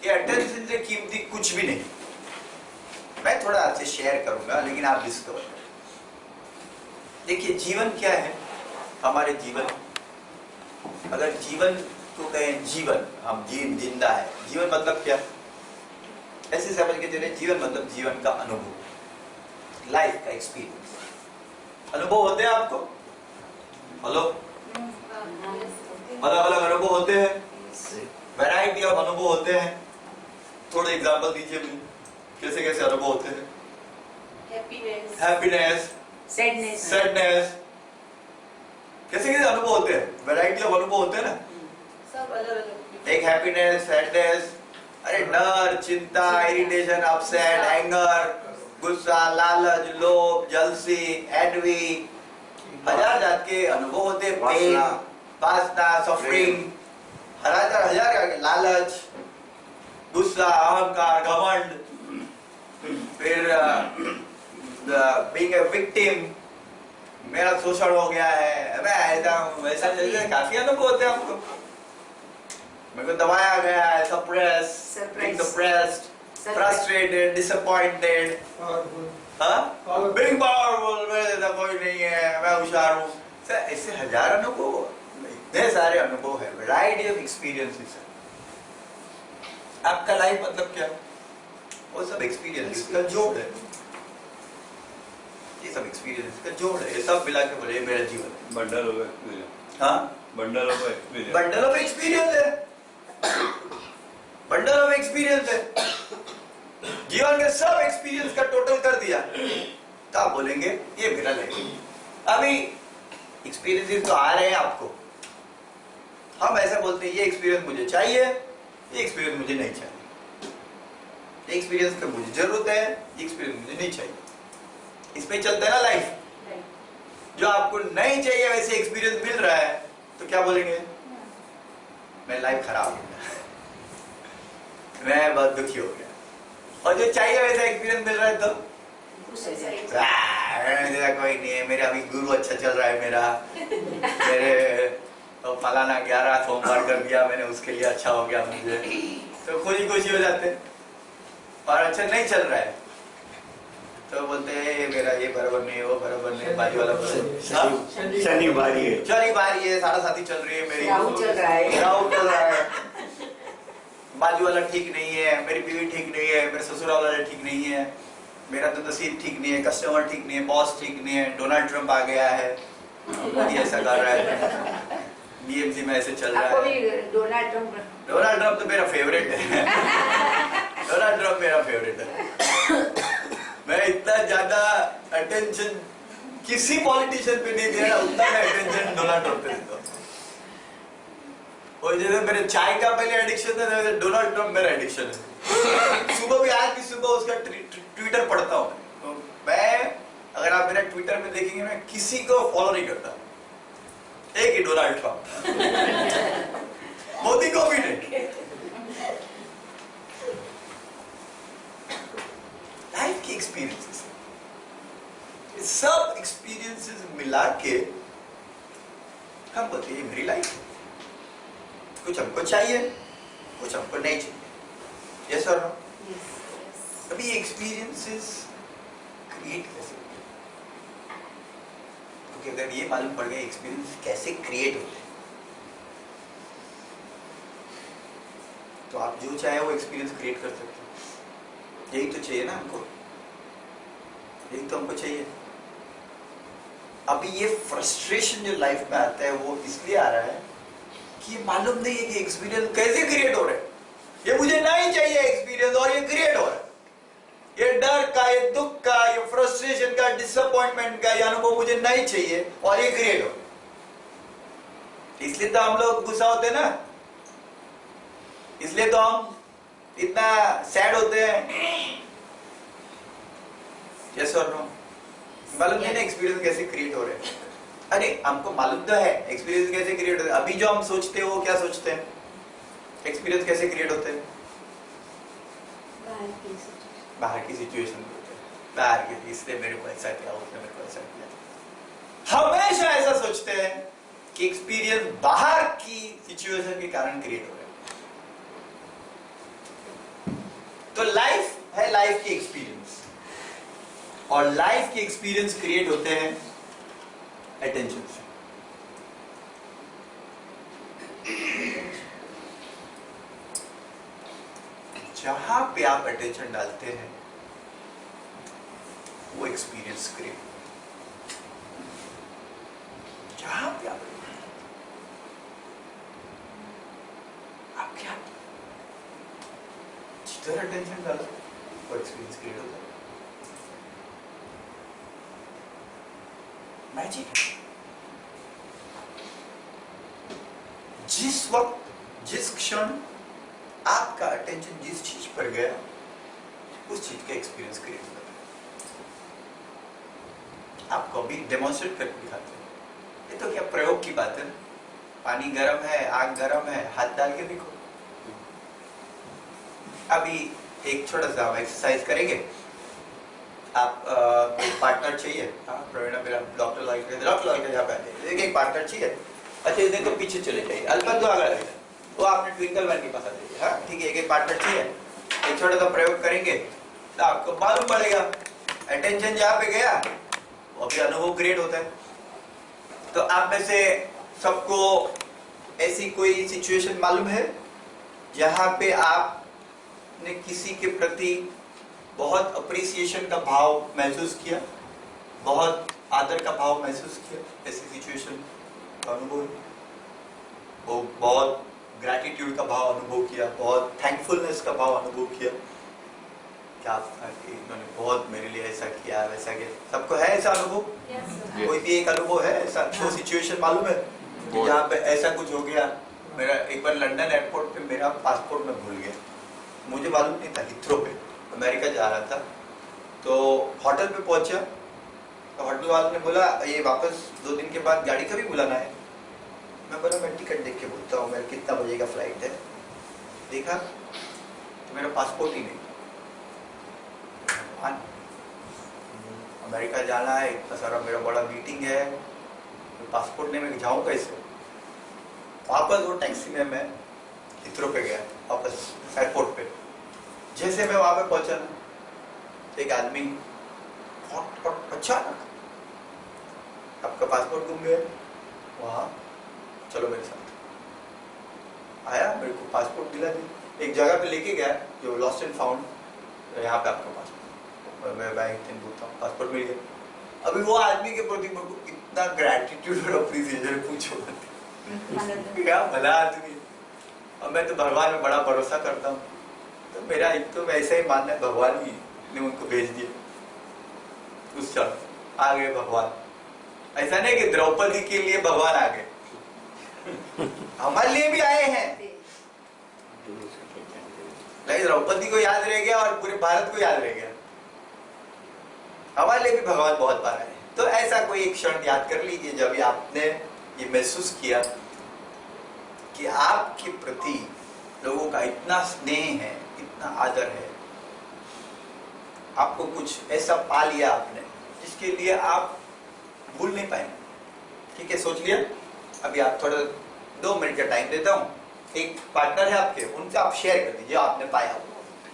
कि अटेंशन से कीमती कुछ भी नहीं। मैं थोड़ा आपसे शेयर करूंगा लेकिन आप डिस्कवर करें। देखिए जीवन क्या है, हमारे जीवन, अगर जीवन को कहें जीवन, हम जिंदा है। जीवन मतलब क्या, ऐसे समझ के चले, जीवन मतलब जीवन का अनुभव, लाइफ का एक्सपीरियंस। अनुभव होते हैं आपको, हेलो, अलग अलग अनुभव होते हैं, वैरायटी ऑफ अनुभव होते हैं। थोड़े एग्जांपल दीजिए मुझे, कैसे कैसे अनुभव होते हैं? हैप्पीनेस, सैडनेस, कैसे कैसे अनुभव होते हैं? वैरायटी ऑफ अनुभव होते हैं ना। सब अलग अलग। एक हैप्पीनेस, सैडनेस, अरे डर, चिंता, इरिटेशन, अपसेट, एंगर, गुस्सा, लालच, लोभ, जलसी, एनवी, हजार जात के अनुभव होते हैं। पेन, वासना, सफरिंग, हजार लालच, गुस्सा, अहंकार, घमंड, फिर बीइंग ए विक्टिम, मेरा शोषण हो गया है, मैं ऐसा हूं, वैसा, काफी अनुभव होते हैं आपको। मेरे को दबाया गया है, suppressed, frustrated, disappointed, being powerful, मेरे जैसा कोई नहीं है, मैं होशियार हूँ। ऐसे हजार अनुभव, इतने सारे अनुभव है, वैरायटी ऑफ एक्सपीरियंसेस है। आपका लाइफ मतलब क्या? वो सब एक्सपीरियंस का जोड़ है। ये सब एक्सपीरियंस का जोड़ है। ये सब मिला के बोले मेरा जीवन है। Bundle of experience. हाँ, bundle of experience. Bundle of experience है, बंडल ऑफ एक्सपीरियंस है। जीवन के सब एक्सपीरियंस का टोटल कर दिया तो आप बोलेंगे ये मेरा लाइफ। अभी एक्सपीरियंसेस तो आ रहे हैं आपको, हम ऐसा बोलते हैं ये एक्सपीरियंस मुझे चाहिए, ये एक्सपीरियंस मुझे नहीं चाहिए, ये एक्सपीरियंस का मुझे जरूरत है, ये एक्सपीरियंस मुझे नहीं चाहिए। इसमें चलता है ना लाइफ। जो आपको नहीं चाहिए वैसे एक्सपीरियंस मिल रहा है तो क्या बोलेंगे? मेरी लाइफ खराब हो गया, मैं बहुत दुखी हो गया। और जो चाहिए वैसा एक्सपीरियंस मिल रहा है तो कोई नहीं है, मेरा अभी गुरु अच्छा चल रहा है, मेरे तो फलाना 11 सोमवार कर दिया मैंने, उसके लिए अच्छा हो गया मुझे, तो खुशी खुशी हो जाते हैं। और अच्छा नहीं चल रहा है तो बोलते हैं मेरा ये बराबर नहीं है, वो बराबर नहीं, बाजू वाला शनि बारी है, साढ़े साथी चल रही है, मेरी राहु चल रहा है, बाजू वाला ठीक नहीं है, मेरी बीवी ठीक नहीं है, मेरे ससुर वाला ठीक नहीं है, मेरा तो नसीब ठीक नहीं है, कस्टमर ठीक नहीं है, बॉस ठीक नहीं है, डोनाल्ड ट्रम्प आ गया है, ये ऐसा कर रहा है, बीएमसी में ऐसे चल रहा है। डोनाल्ड ट्रम्प तो मेरा फेवरेट है। डोनाल्ड ट्रम्प मेरा फेवरेट है। मैं इतना ज्यादा अटेंशन किसी पॉलिटिशियन पे नहीं दे रहा, उतना मैं अटेंशन डोनाल्ड ट्रम्प पे देता हूँ। और जैसे मेरे चाय का पहले एडिक्शन था, डोनाल्ड ट्रम्प मेरा एडिक्शन है। सुबह भी, आज भी सुबह उसका ट्विटर पढ़ता हूँ। तो मैं, अगर आप मेरा ट्विटर में देखेंगे, मैं किसी को फॉलो नहीं करता, एक ही डोनाल्ड ट्रम्प, मोदी को भी नहीं। लाइफ के एक्सपीरियंसेस, सब एक्सपीरियंसेस मिला के हम बोलते हैं मेरी लाइफ। कुछ हमको चाहिए, कुछ हमको नहीं चाहिए, यस और नो। अभी एक्सपीरियंसेस क्रिएट कैसे होते हैं? क्योंकि अगर ये मालूम पड़ गया एक्सपीरियंस कैसे क्रिएट होते हैं, तो आप जो चाहे वो एक्सपीरियंस क्रिएट कर सकते हो। यही तो चाहिए ना हमको, यही तो हमको चाहिए। अभी ये फ्रस्ट्रेशन जो लाइफ में आता है वो इसलिए आ रहा है कि मालूम नहीं है कि एक्सपीरियंस कैसे क्रिएट हो रहा है। ये मुझे नहीं चाहिए एक्सपीरियंस और ये क्रिएट हो रहा है। ये डर का, ये दुख का, ये फ्रस्ट्रेशन का, डिसअपॉइंटमेंट का ये अनुभव मुझे नहीं चाहिए और ये क्रिएट हो। इसलिए तो हम लोग गुस्सा होते हैं ना, इसलिए तो हम इतना सैड होते हैं। यस और नो? मालूम नहीं ना एक्सपीरियंस कैसे क्रिएट हो रहे हैं। अरे हमको मालूम तो है एक्सपीरियंस कैसे क्रिएट होता है। अभी जो हम सोचते हैं वो क्या सोचते हैं, एक्सपीरियंस कैसे क्रिएट होते हैं, बाहर की सिचुएशन होते हैं, बाहर के इसने मेरे को ऐसा किया, उसने मेरे को ऐसा किया। हमेशा ऐसा सोचते हैं कि एक्सपीरियंस बाहर की सिचुएशन के कारण क्रिएट हो रहा है। तो लाइफ है, लाइफ की एक्सपीरियंस, और लाइफ के एक्सपीरियंस क्रिएट होते हैं अटेंशन से। जहां पे आप अटेंशन डालते हैं वो एक्सपीरियंस क्रिएट, जहां पे आप क्या जिधर अटेंशन डालो वो एक्सपीरियंस क्रिएट होता है। मैजिक है। जिस वक्त जिस क्षण आपका अटेंशन जिस चीज पर गया उस चीज का एक्सपीरियंस क्रिएट होता है। आपको अभी डेमोन्स्ट्रेट करके दिखाते हैं। ये तो क्या प्रयोग की बात है। पानी गर्म है, आग गर्म है, हाथ डाल के देखो। अभी एक छोटा सा हम एक्सरसाइज करेंगे। आप एक पार्टनर चाहिए। प्रवीणा मेरा डॉक्टर लाइक यहाँ पे एक पार्टनर चाहिए। अच्छा इतने तो पीछे चले जाइए, अल्पन तो आगे रहेगा, वो आपने ट्विंकल मैन के पास आ जाइए। हाँ ठीक है, एक पार्टनर चाहिए। एक छोटा सा प्रयोग करेंगे तो आपको मालूम पड़ेगा अटेंशन जहाँ पे गया वो भी अनुभव क्रिएट होता है। तो आप में से सबको ऐसी कोई सिचुएशन मालूम है जहाँ पे आपने किसी के प्रति बहुत अप्रिसिएशन का भाव महसूस किया, बहुत आदर का भाव महसूस किया? ऐसी सिचुएशन का अनुभव, वो बहुत ग्रैटिट्यूड का भाव अनुभव किया, बहुत थैंकफुलनेस का भाव अनुभव किया? क्या इन्होंने बहुत मेरे लिए ऐसा किया, वैसा किया? सबको है ऐसा अनुभव? कोई भी एक अनुभव है ऐसा? वो सिचुएशन मालूम है जहाँ पे ऐसा कुछ हो गया? मेरा एक बार लंदन एयरपोर्ट पे मेरा पासपोर्ट में भूल गया, मुझे मालूम नहीं था। हिथ्रो पे अमेरिका जा रहा था, तो होटल पे पहुंचा तो होटल वाले ने बोला ये वापस 2 दिन के बाद गाड़ी कभी बुलाना है। मैं बोला मैं टिकट देख के बोलता हूँ मेरा कितना बजे का फ्लाइट है। देखा तो मेरा पासपोर्ट ही नहीं। अमेरिका जाना है, इतना सारा मेरा बड़ा मीटिंग है, तो पासपोर्ट नहीं, मैं जाऊँ कैसे? वापस वो टैक्सी में मैं हिथ्रो पे गया, वापस एयरपोर्ट पे। जैसे मैं वहां पे पहुंचा ना, एक आदमी अचानक आपका पासपोर्ट गुम गया, वहां चलो मेरे साथ आया, मेरे को पासपोर्ट दिला दी, एक जगह पे लेके गया जो लॉस्ट एंड फाउंड, यहाँ पे आपका पासपोर्ट, मैं बैंक पूछता हूँ, पासपोर्ट मिल गया। अभी वो आदमी के प्रति मेरे को कितना ग्रेटिट्यूड और अप्रिसिएशन पूछो, क्या भला आदमी। और मैं तो भगवान में बड़ा भरोसा करता हूँ, तो मेरा एक तो वैसे ही मानना है भगवान ही ने उनको भेज दिया। उस क्षण आ गए भगवान। ऐसा नहीं कि द्रौपदी के लिए भगवान आ गए, हमारे लिए भी आए हैं। लेकिन द्रौपदी को याद रह गया और पूरे भारत को याद रह गया, हमारे लिए भी भगवान बहुत बार आए। तो ऐसा कोई एक क्षण याद कर लीजिए जब आपने ये महसूस किया कि आपके प्रति लोगों का इतना स्नेह है, इतना आदर है, आपको कुछ ऐसा पा लिया आपने जिसके लिए आप भूल नहीं पाएंगे। ठीक है, सोच लिया? अभी आप थोड़ा 2 मिनट का टाइम देता हूँ। एक पार्टनर है आपके, उनसे आप शेयर कर दीजिए आपने पाया।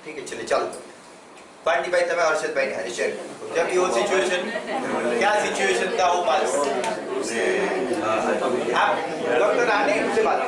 ठीक है, चलिए चालू। पांडी भाई तमें हर्षद भाई ने शेयर करो जब वो सिचुएशन, क्या सिचुएशन था वो बात। आप डॉक्टर आने उनसे बात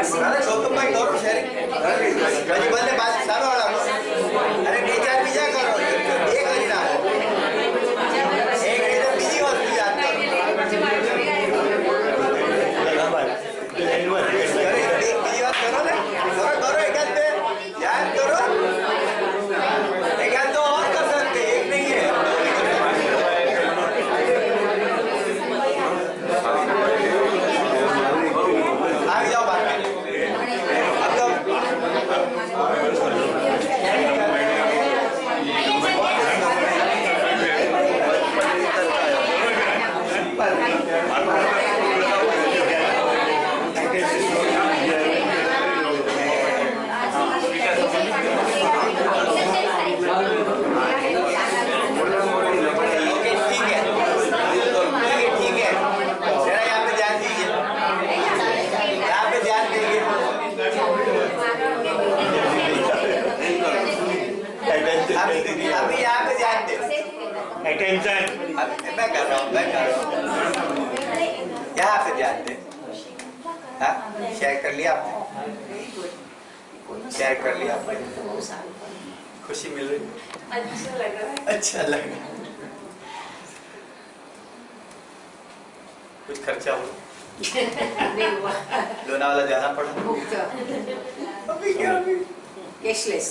अरे गौतम भाई करो शेयरिंग भाई बंदे बात सारो वाला अरे टीचर बीजा करो एक महीना एक महीना बीजी वस्तु याद करो अरे बीजी बात करो ना करो एक आध पे याद करो एक आध दो और कर सकते एक नहीं है आगे जाओ बात अभी यहाँ पे ध्यान दे अटेंशन मैं कर रहा हूँ यहाँ पे ध्यान दे हाँ शेयर कर लिया आपने शेयर कर लिया आपने खुशी मिल रही अच्छा लग रहा है। अच्छा लग रहा कुछ खर्चा हो नहीं हुआ लोनावाला जाना पड़ा मुफ्त अभी क्या अभी cashless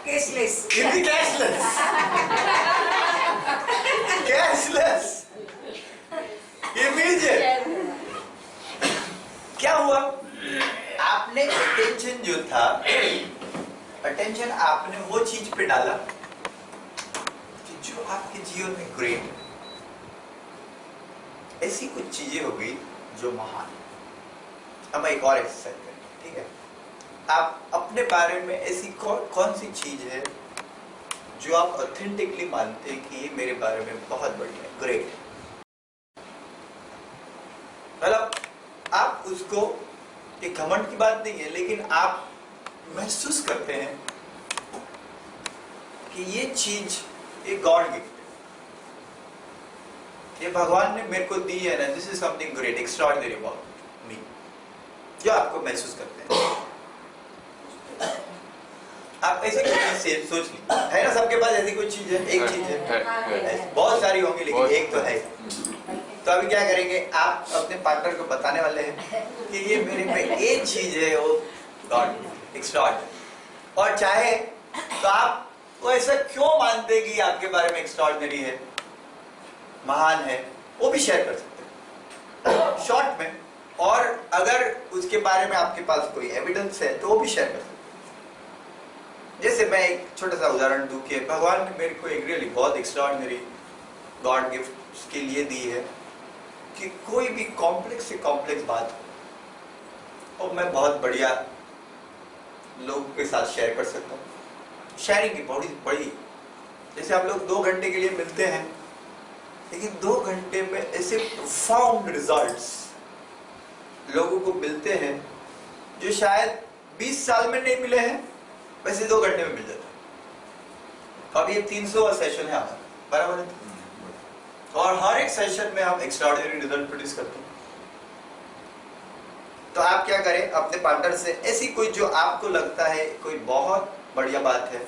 cashless cashless cashless immediate क्या हुआ आपने अटेंशन जो था अटेंशन आपने वो चीज पे डाला कि जो आपके जीवन में ग्रेट ऐसी कुछ चीजें हो गई जो महान हम एक और एक्सरसाइज करें ठीक है आप अपने बारे में ऐसी कौन सी चीज है जो आप ऑथेंटिकली मानते हैं कि ये मेरे बारे में बहुत बढ़िया है ग्रेट मतलब आप उसको एक घमंड की बात नहीं है लेकिन आप महसूस करते हैं कि ये चीज एक गॉड गिफ्ट ये भगवान ने मेरे को दी है ना this is something great extraordinary about me जो आपको महसूस करते हैं आप ऐसे से सोच ली है ना सबके पास ऐसी कोई चीज है एक चीज है बहुत सारी होंगी लेकिन एक तो है तो अभी क्या करेंगे आप अपने पार्टनर को बताने वाले हैं कि ये मेरे में एक चीज है वो गॉड एक्स्ट्राऑर्डिनरी और चाहे तो आप वो ऐसा क्यों मानते कि आपके बारे में एक्स्ट्राऑर्डिनरी है महान है वो भी शेयर कर सकते हैं शॉर्ट में और अगर उसके बारे में आपके पास कोई एविडेंस है तो वो भी शेयर कर सकते हैं जैसे मैं एक छोटा सा उदाहरण दूं कि भगवान ने मेरे को एक रियली बहुत एक्स्ट्राऑर्डिनरी गॉड गिफ्ट के लिए दी है कि कोई भी कॉम्प्लेक्स से कॉम्प्लेक्स बात हो और मैं बहुत बढ़िया लोगों के साथ शेयर कर सकता हूँ शेयरिंग की बड़ी बड़ी जैसे हम लोग 2 घंटे के लिए मिलते हैं लेकिन 2 घंटे में ऐसे प्रोफाउंड रिजल्ट्स लोगों को मिलते हैं जो शायद 20 साल में नहीं मिले हैं वैसे 2 घंटे में मिल जाता है अब ये 300वां सेशन है हमारा बराबर है और हर एक सेशन में हम एक्स्ट्राऑर्डिनरी रिजल्ट प्रोड्यूस करते हैं तो आप क्या करें अपने पार्टनर से ऐसी कोई जो आपको लगता है कोई बहुत बढ़िया बात है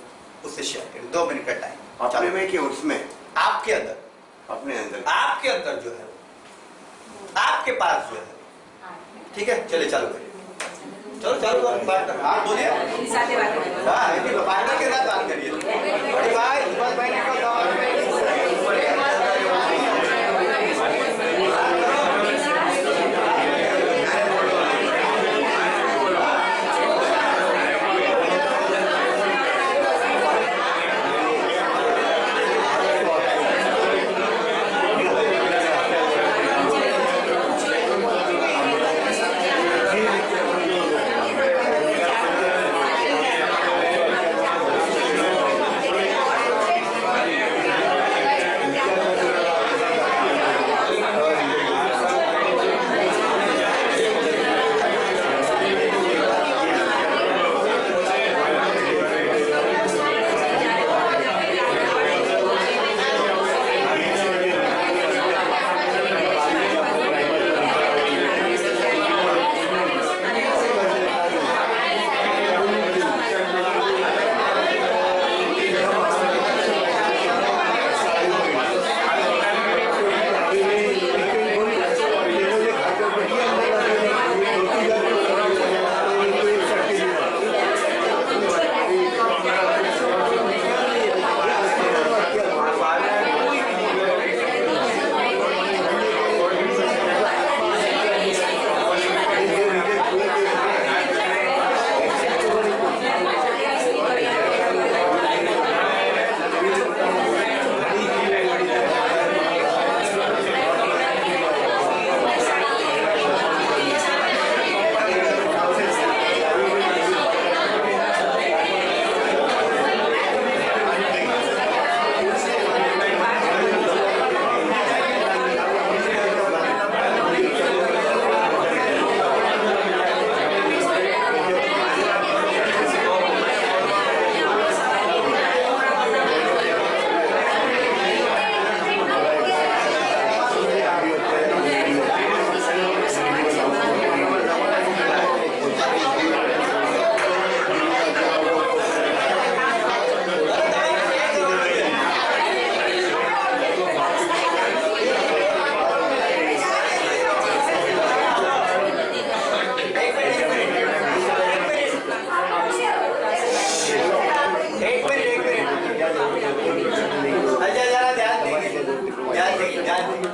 उससे शेयर करें 2 मिनट का टाइम अपने में कि उसमें आपके अंदर अपने अंदर जो है आपके पास जो है ठीक है चलिए चालू करिए चलो चालू पार्टनर आप बोलिए पार्टनर के साथ बात करिए बड़ी भाई बस बैठने का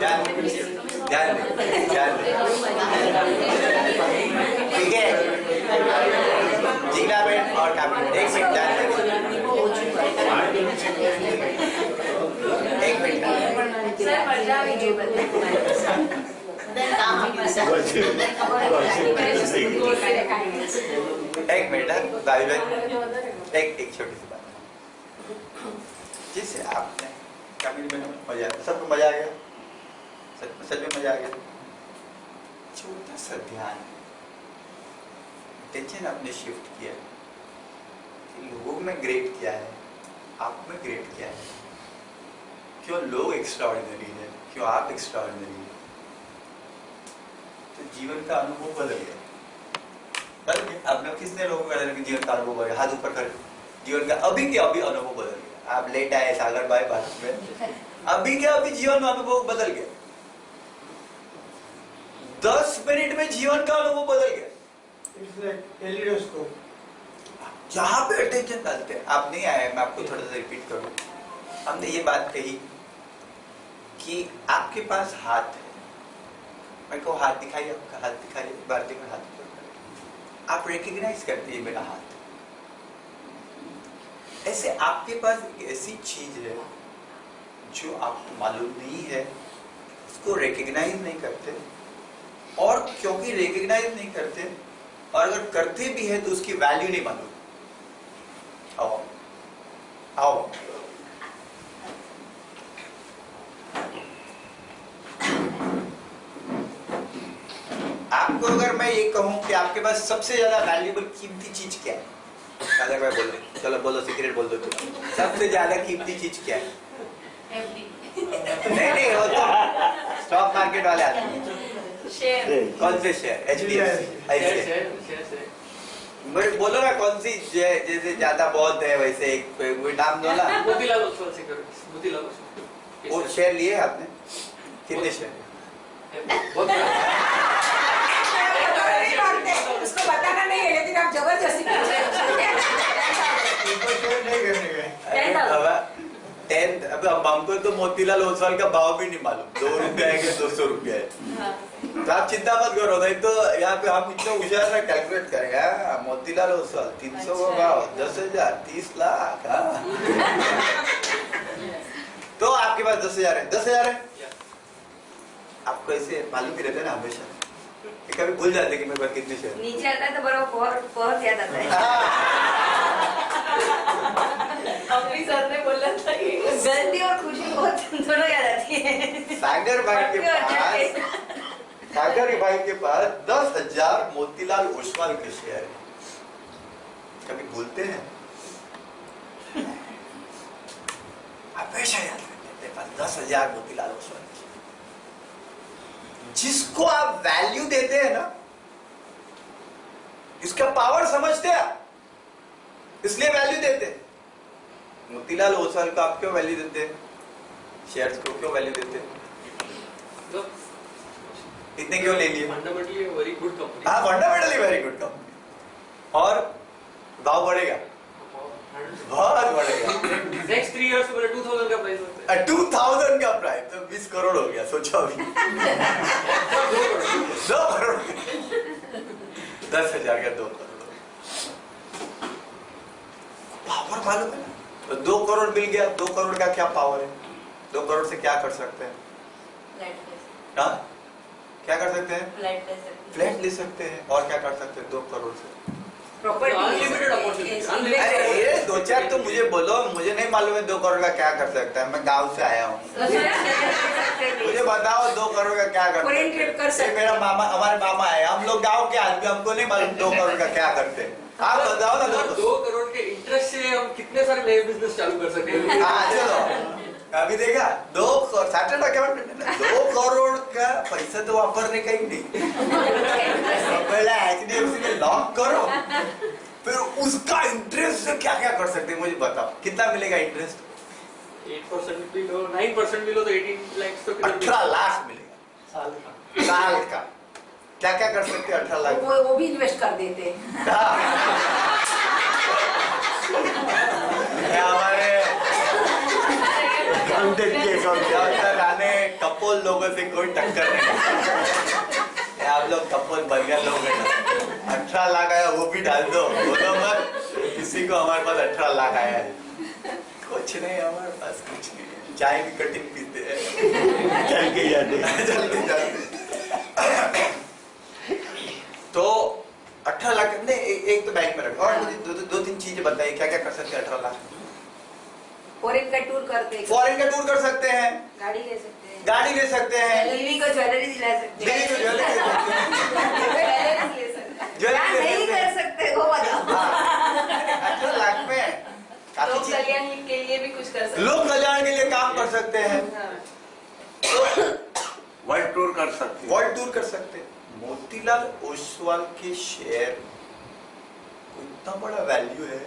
ध्यान ध्यान ठीक है जिगला बेट और काबिल एक मिनट ध्यान एक मिनट सर मजा भी नहीं बता एक मिनट दादी भाई एक छोटी सी बात जिससे आपने काबिल में मजा आया सबको मजा आ गया सच में मजा आ गया छोटा सा ध्यान टेंशन आपने शिफ्ट किया लोगों में ग्रेट क्या है आप में ग्रेट क्या है क्यों लोग एक्स्ट्राऑर्डिनरी है क्यों आप एक्स्ट्राऑर्डिनरी है तो जीवन का अनुभव बदल गया आपने किसने लोगों का जीवन का अनुभव बदल हाथ ऊपर कर जीवन का अभी के अभी अनुभव बदल गया आप लेट आए सागर भाई बात में अभी के अभी जीवन अनुभव बदल गया 10 मिनट में जीवन का अनुभव बदल गया It's like kaleidoscope. जहां पे अटेंशन डालते हैं आप नहीं आए मैं आपको थोड़ा सा रिपीट करूं हमने ये बात कही कि आपके पास हाथ है मैं को हाथ दिखाइए आपका हाथ दिखाइए बार देखो हाथ ऊपर आप रिकॉग्नाइज करते हैं मेरा हाथ ऐसे आपके पास एक ऐसी चीज है जो आपको मालूम नहीं है उसको रिकॉग्नाइज नहीं करते और क्योंकि रिकॉग्नाइज नहीं करते और अगर करते भी है तो उसकी वैल्यू नहीं मालूम आओ आओ आपको अगर मैं ये कहूं कि आपके पास सबसे ज्यादा वैल्यूएबल कीमती चीज क्या है अगर मैं बोल चलो बोलो सीक्रेट बोल दो तुम सबसे ज्यादा कीमती चीज क्या है नहीं वो तो स्टॉक मार्केट वाले आते हैं शेयर कौन से शेयर HDFC मेरे बोलो ना कौन सी जैसे ज्यादा बहुत है वैसे एक कोई नाम दो ना मोतीलाल ओसवाल सिक्योरिटीज मोतीलाल ओसवाल वो शेयर लिए आपने कितने शेयर बहुत उसको बताना नहीं है लेकिन आप जबरदस्ती नहीं करने गए 10 अब हमको तो मोतीलाल ओसवाल का भाव भी नहीं मालूम 2 रुपए है कि 200 रुपए है तो आप चिंता मत करो नहीं तो यहाँ पे हम इतना होशियार ना कैलकुलेट करेंगे मोतीलाल ओसवाल 300 का भाव 10,000 30 लाख तो आपके पास 10,000 है 10,000 है आपको ऐसे मालूम ही रहता है ना हमेशा कभी भूल जाते कि मेरे पास कितने शेयर नीचे आता है तो बराबर बहुत याद आता है अपनी सर ने बोला था कि गलती और खुशी बहुत दोनों याद आती है सागर भाई के पास 10,000 मोतीलाल ओसवाल के शेयर है कभी भूलते हैं हमेशा याद रखते हैं पास 10,000 मोतीलाल ओसवाल जिसको आप वैल्यू देते हैं ना इसका पावर समझते हैं इसलिए वैल्यू देते हैं मोतीलाल ओसवाल को आप क्यों वैल्यू देते हैं शेयर्स को क्यों वैल्यू देते हैं इतने क्यों ले लिए फंडामेंटली वेरी गुड कंपनी हाँ फंडामेंटली वेरी गुड कंपनी और भाव बढ़ेगा बहुत बढ़ेगा नेक्स्ट 3 इयर्स में 2000 का प्राइस होता है 2000 का प्राइस तो 20 करोड़ हो गया सोचो अभी 2 करोड़ 10,000 का 2 करोड़ पावर मालूम है ना तो 2 करोड़ मिल गया 2 करोड़ का क्या पावर है 2 करोड़ से क्या कर सकते हैं हाँ क्या कर सकते हैं फ्लैट ले सकते हैं और क्या कर सकते हैं 2 करोड़ से Unlimited opportunity. अरे ये 2-4 तो मुझे बोलो मुझे नहीं मालूम है 2 करोड़ का क्या कर सकता है मैं गांव से आया हूँ मुझे बताओ 2 करोड़ का क्या कर Foreign trip कर सकते हैं। मेरा मामा हमारे मामा है हम लोग गांव के आदमी हमको नहीं मालूम 2 करोड़ का क्या करते हैं आप बताओ ना 2 करोड़ के इंटरेस्ट से हम कितने सारे नए बिजनेस चालू कर सकते हैं हाँ चलो अभी देखा 2 सैटरडे अकाउंट 2 करोड़ का पैसा तो वापरने का ही नहीं पहले HDFC में लॉक करो फिर उसका इंटरेस्ट से क्या क्या कर सकते हैं मुझे बताओ कितना मिलेगा इंटरेस्ट 8% भी लो 9% भी लो तो 18 लाख तो 18 लाख मिलेगा साल का क्या क्या कर सकते हैं 18 लाख वो भी इन्वेस्ट कर देते हमारे अकाउंटेंट के अकाउंट राने कपोल लोगों से कोई टक्कर नहीं। ये आप लोग कपोल बढ़िया लोग हैं। 18 लाख आया वो भी डाल दो, बोलो मत किसी को हमारे पास 18 लाख आया है। कुछ नहीं हमारे पास, कुछ नहीं है। चाय की कटिंग पीते हैं, चल के जाते चल के जाते। तो 18 लाख नहीं, एक तो बैंक में रखो। और मुझे दो तीन चीजें बताइए, क्या क्या कर सकते हैं 18 लाख? फॉरेन का टूर करते हैं, फॉरेन का टूर कर सकते हैं, गाड़ी ले सकते हैं, गाड़ी ले सकते हैं, बीवी को ज्वेलरी दिला सकते बीवी को ज्वेलरी ले सकते हैं। ज्वेलरी ले सकते हैं, ज्वेलरी क्या ले नहीं सकते हैं। कर सकते वो बताओ। हाँ, 18 लाख में काफी लोक चीज, कल्याण के लिए भी कुछ कर सकते लोक कल्याण के लिए काम कर सकते हैं, हैं। वर्ल्ड टूर कर सकते हैं। वर्ल्ड टूर कर सकते हैं। मोतीलाल ओसवाल के शेयर को इतना बड़ा वैल्यू है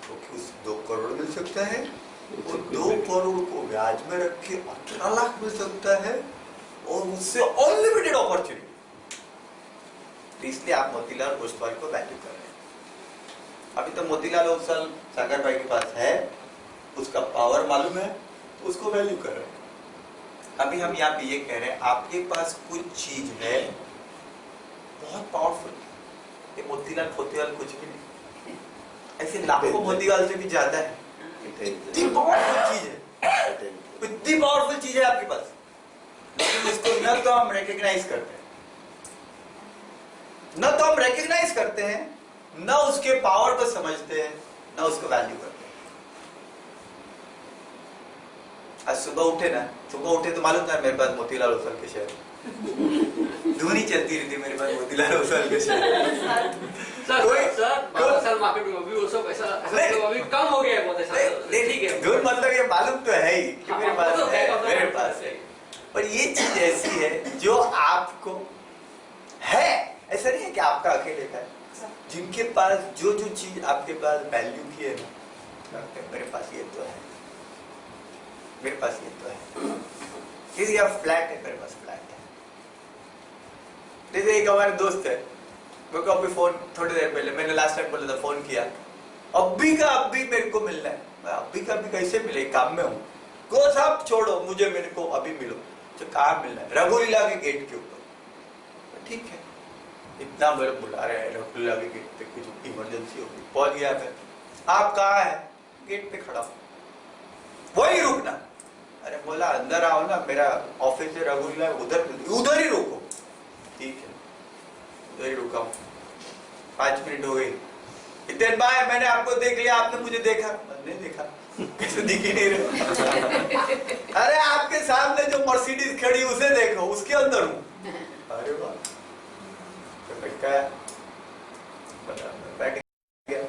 क्योंकि उसे 2 करोड़ मिल सकता है, और 2 करोड़ को ब्याज में रख के 18 लाख मिल सकता है, और उससे अनलिमिटेड अपॉर्चुनिटी। इसलिए आप मोतीलाल ओसवाल को वैल्यू कर रहे हैं। अभी तो मोतीलाल ओसवाल सागर भाई के पास है, उसका पावर मालूम है, तो उसको वैल्यू कर रहे हैं। अभी हम यहाँ पे ये कह रहे हैं, आपके पास कुछ चीज है बहुत पावरफुल, ये मोतीलाल फोतीलाल कुछ भी नहीं, ऐसे लाखों मोतीलाल से भी ज्यादा है। इतनी पावरफुल चीज है, इतनी पावरफुल चीज है आपके पास, लेकिन इसको न तो हम रिकग्नाइज करते हैं, न तो हम रिकग्नाइज करते हैं, न उसके पावर को समझते हैं, न उसको वैल्यू करते हैं। आज सुबह उठे तो मालूम था मेरे पास मोतीलाल ओसवाल के शेयर, धुनी चलती रही थी मेरे पास मोतीलाल ओसवाल के शेयर। सर मार्केट में अभी वो सब ऐसा नहीं, अभी कम हो गया है बहुत ऐसा। ठीक है, धुन मतलब ये मालूम तो है ही कि मेरे पास वो तो है, मेरे पास है, पर ये चीज ऐसी है जो आपको है, ऐसा नहीं है कि आपका अकेले का है। जिनके पास जो चीज आपके पास वैल्यू की है ना, मेरे पास ये तो है, मेरे पास ये तो है। जैसे यहाँ फ्लैट है, मेरे पास फ्लैट है। जैसे एक हमारे दोस्त है, वो को अभी फोन थोड़ी देर पहले, मैंने लास्ट टाइम बोला था, फोन किया, अभी का अभी मेरे को मिलना है। मैं अभी का अभी कैसे मिले, काम में हूँ। को साहब छोड़ो, मुझे मेरे को अभी मिलो। तो कहाँ मिलना है? रघुलीला के गेट के ऊपर। ठीक है, इतना मेरे बुला रहे हैं रघुलीला के गेट पे, कुछ इमरजेंसी होगी, पहुंच गया मैं। आप कहाँ है? गेट पे खड़ा हूँ। वही रुकना। अरे बोला अंदर आओ ना, मेरा ऑफिस है रघुलीला, उधर ही रुको। ठीक है, उधर ही रुका हूँ। 5 मिनट हो गई। इतने भाई मैंने आपको देख लिया, आपने मुझे देखा? नहीं देखा। कैसे दिख ही नहीं रहे? अरे आपके सामने जो मर्सिडीज खड़ी उसे देखो, उसके अंदर हूँ। अरे वाह, बैठ गया।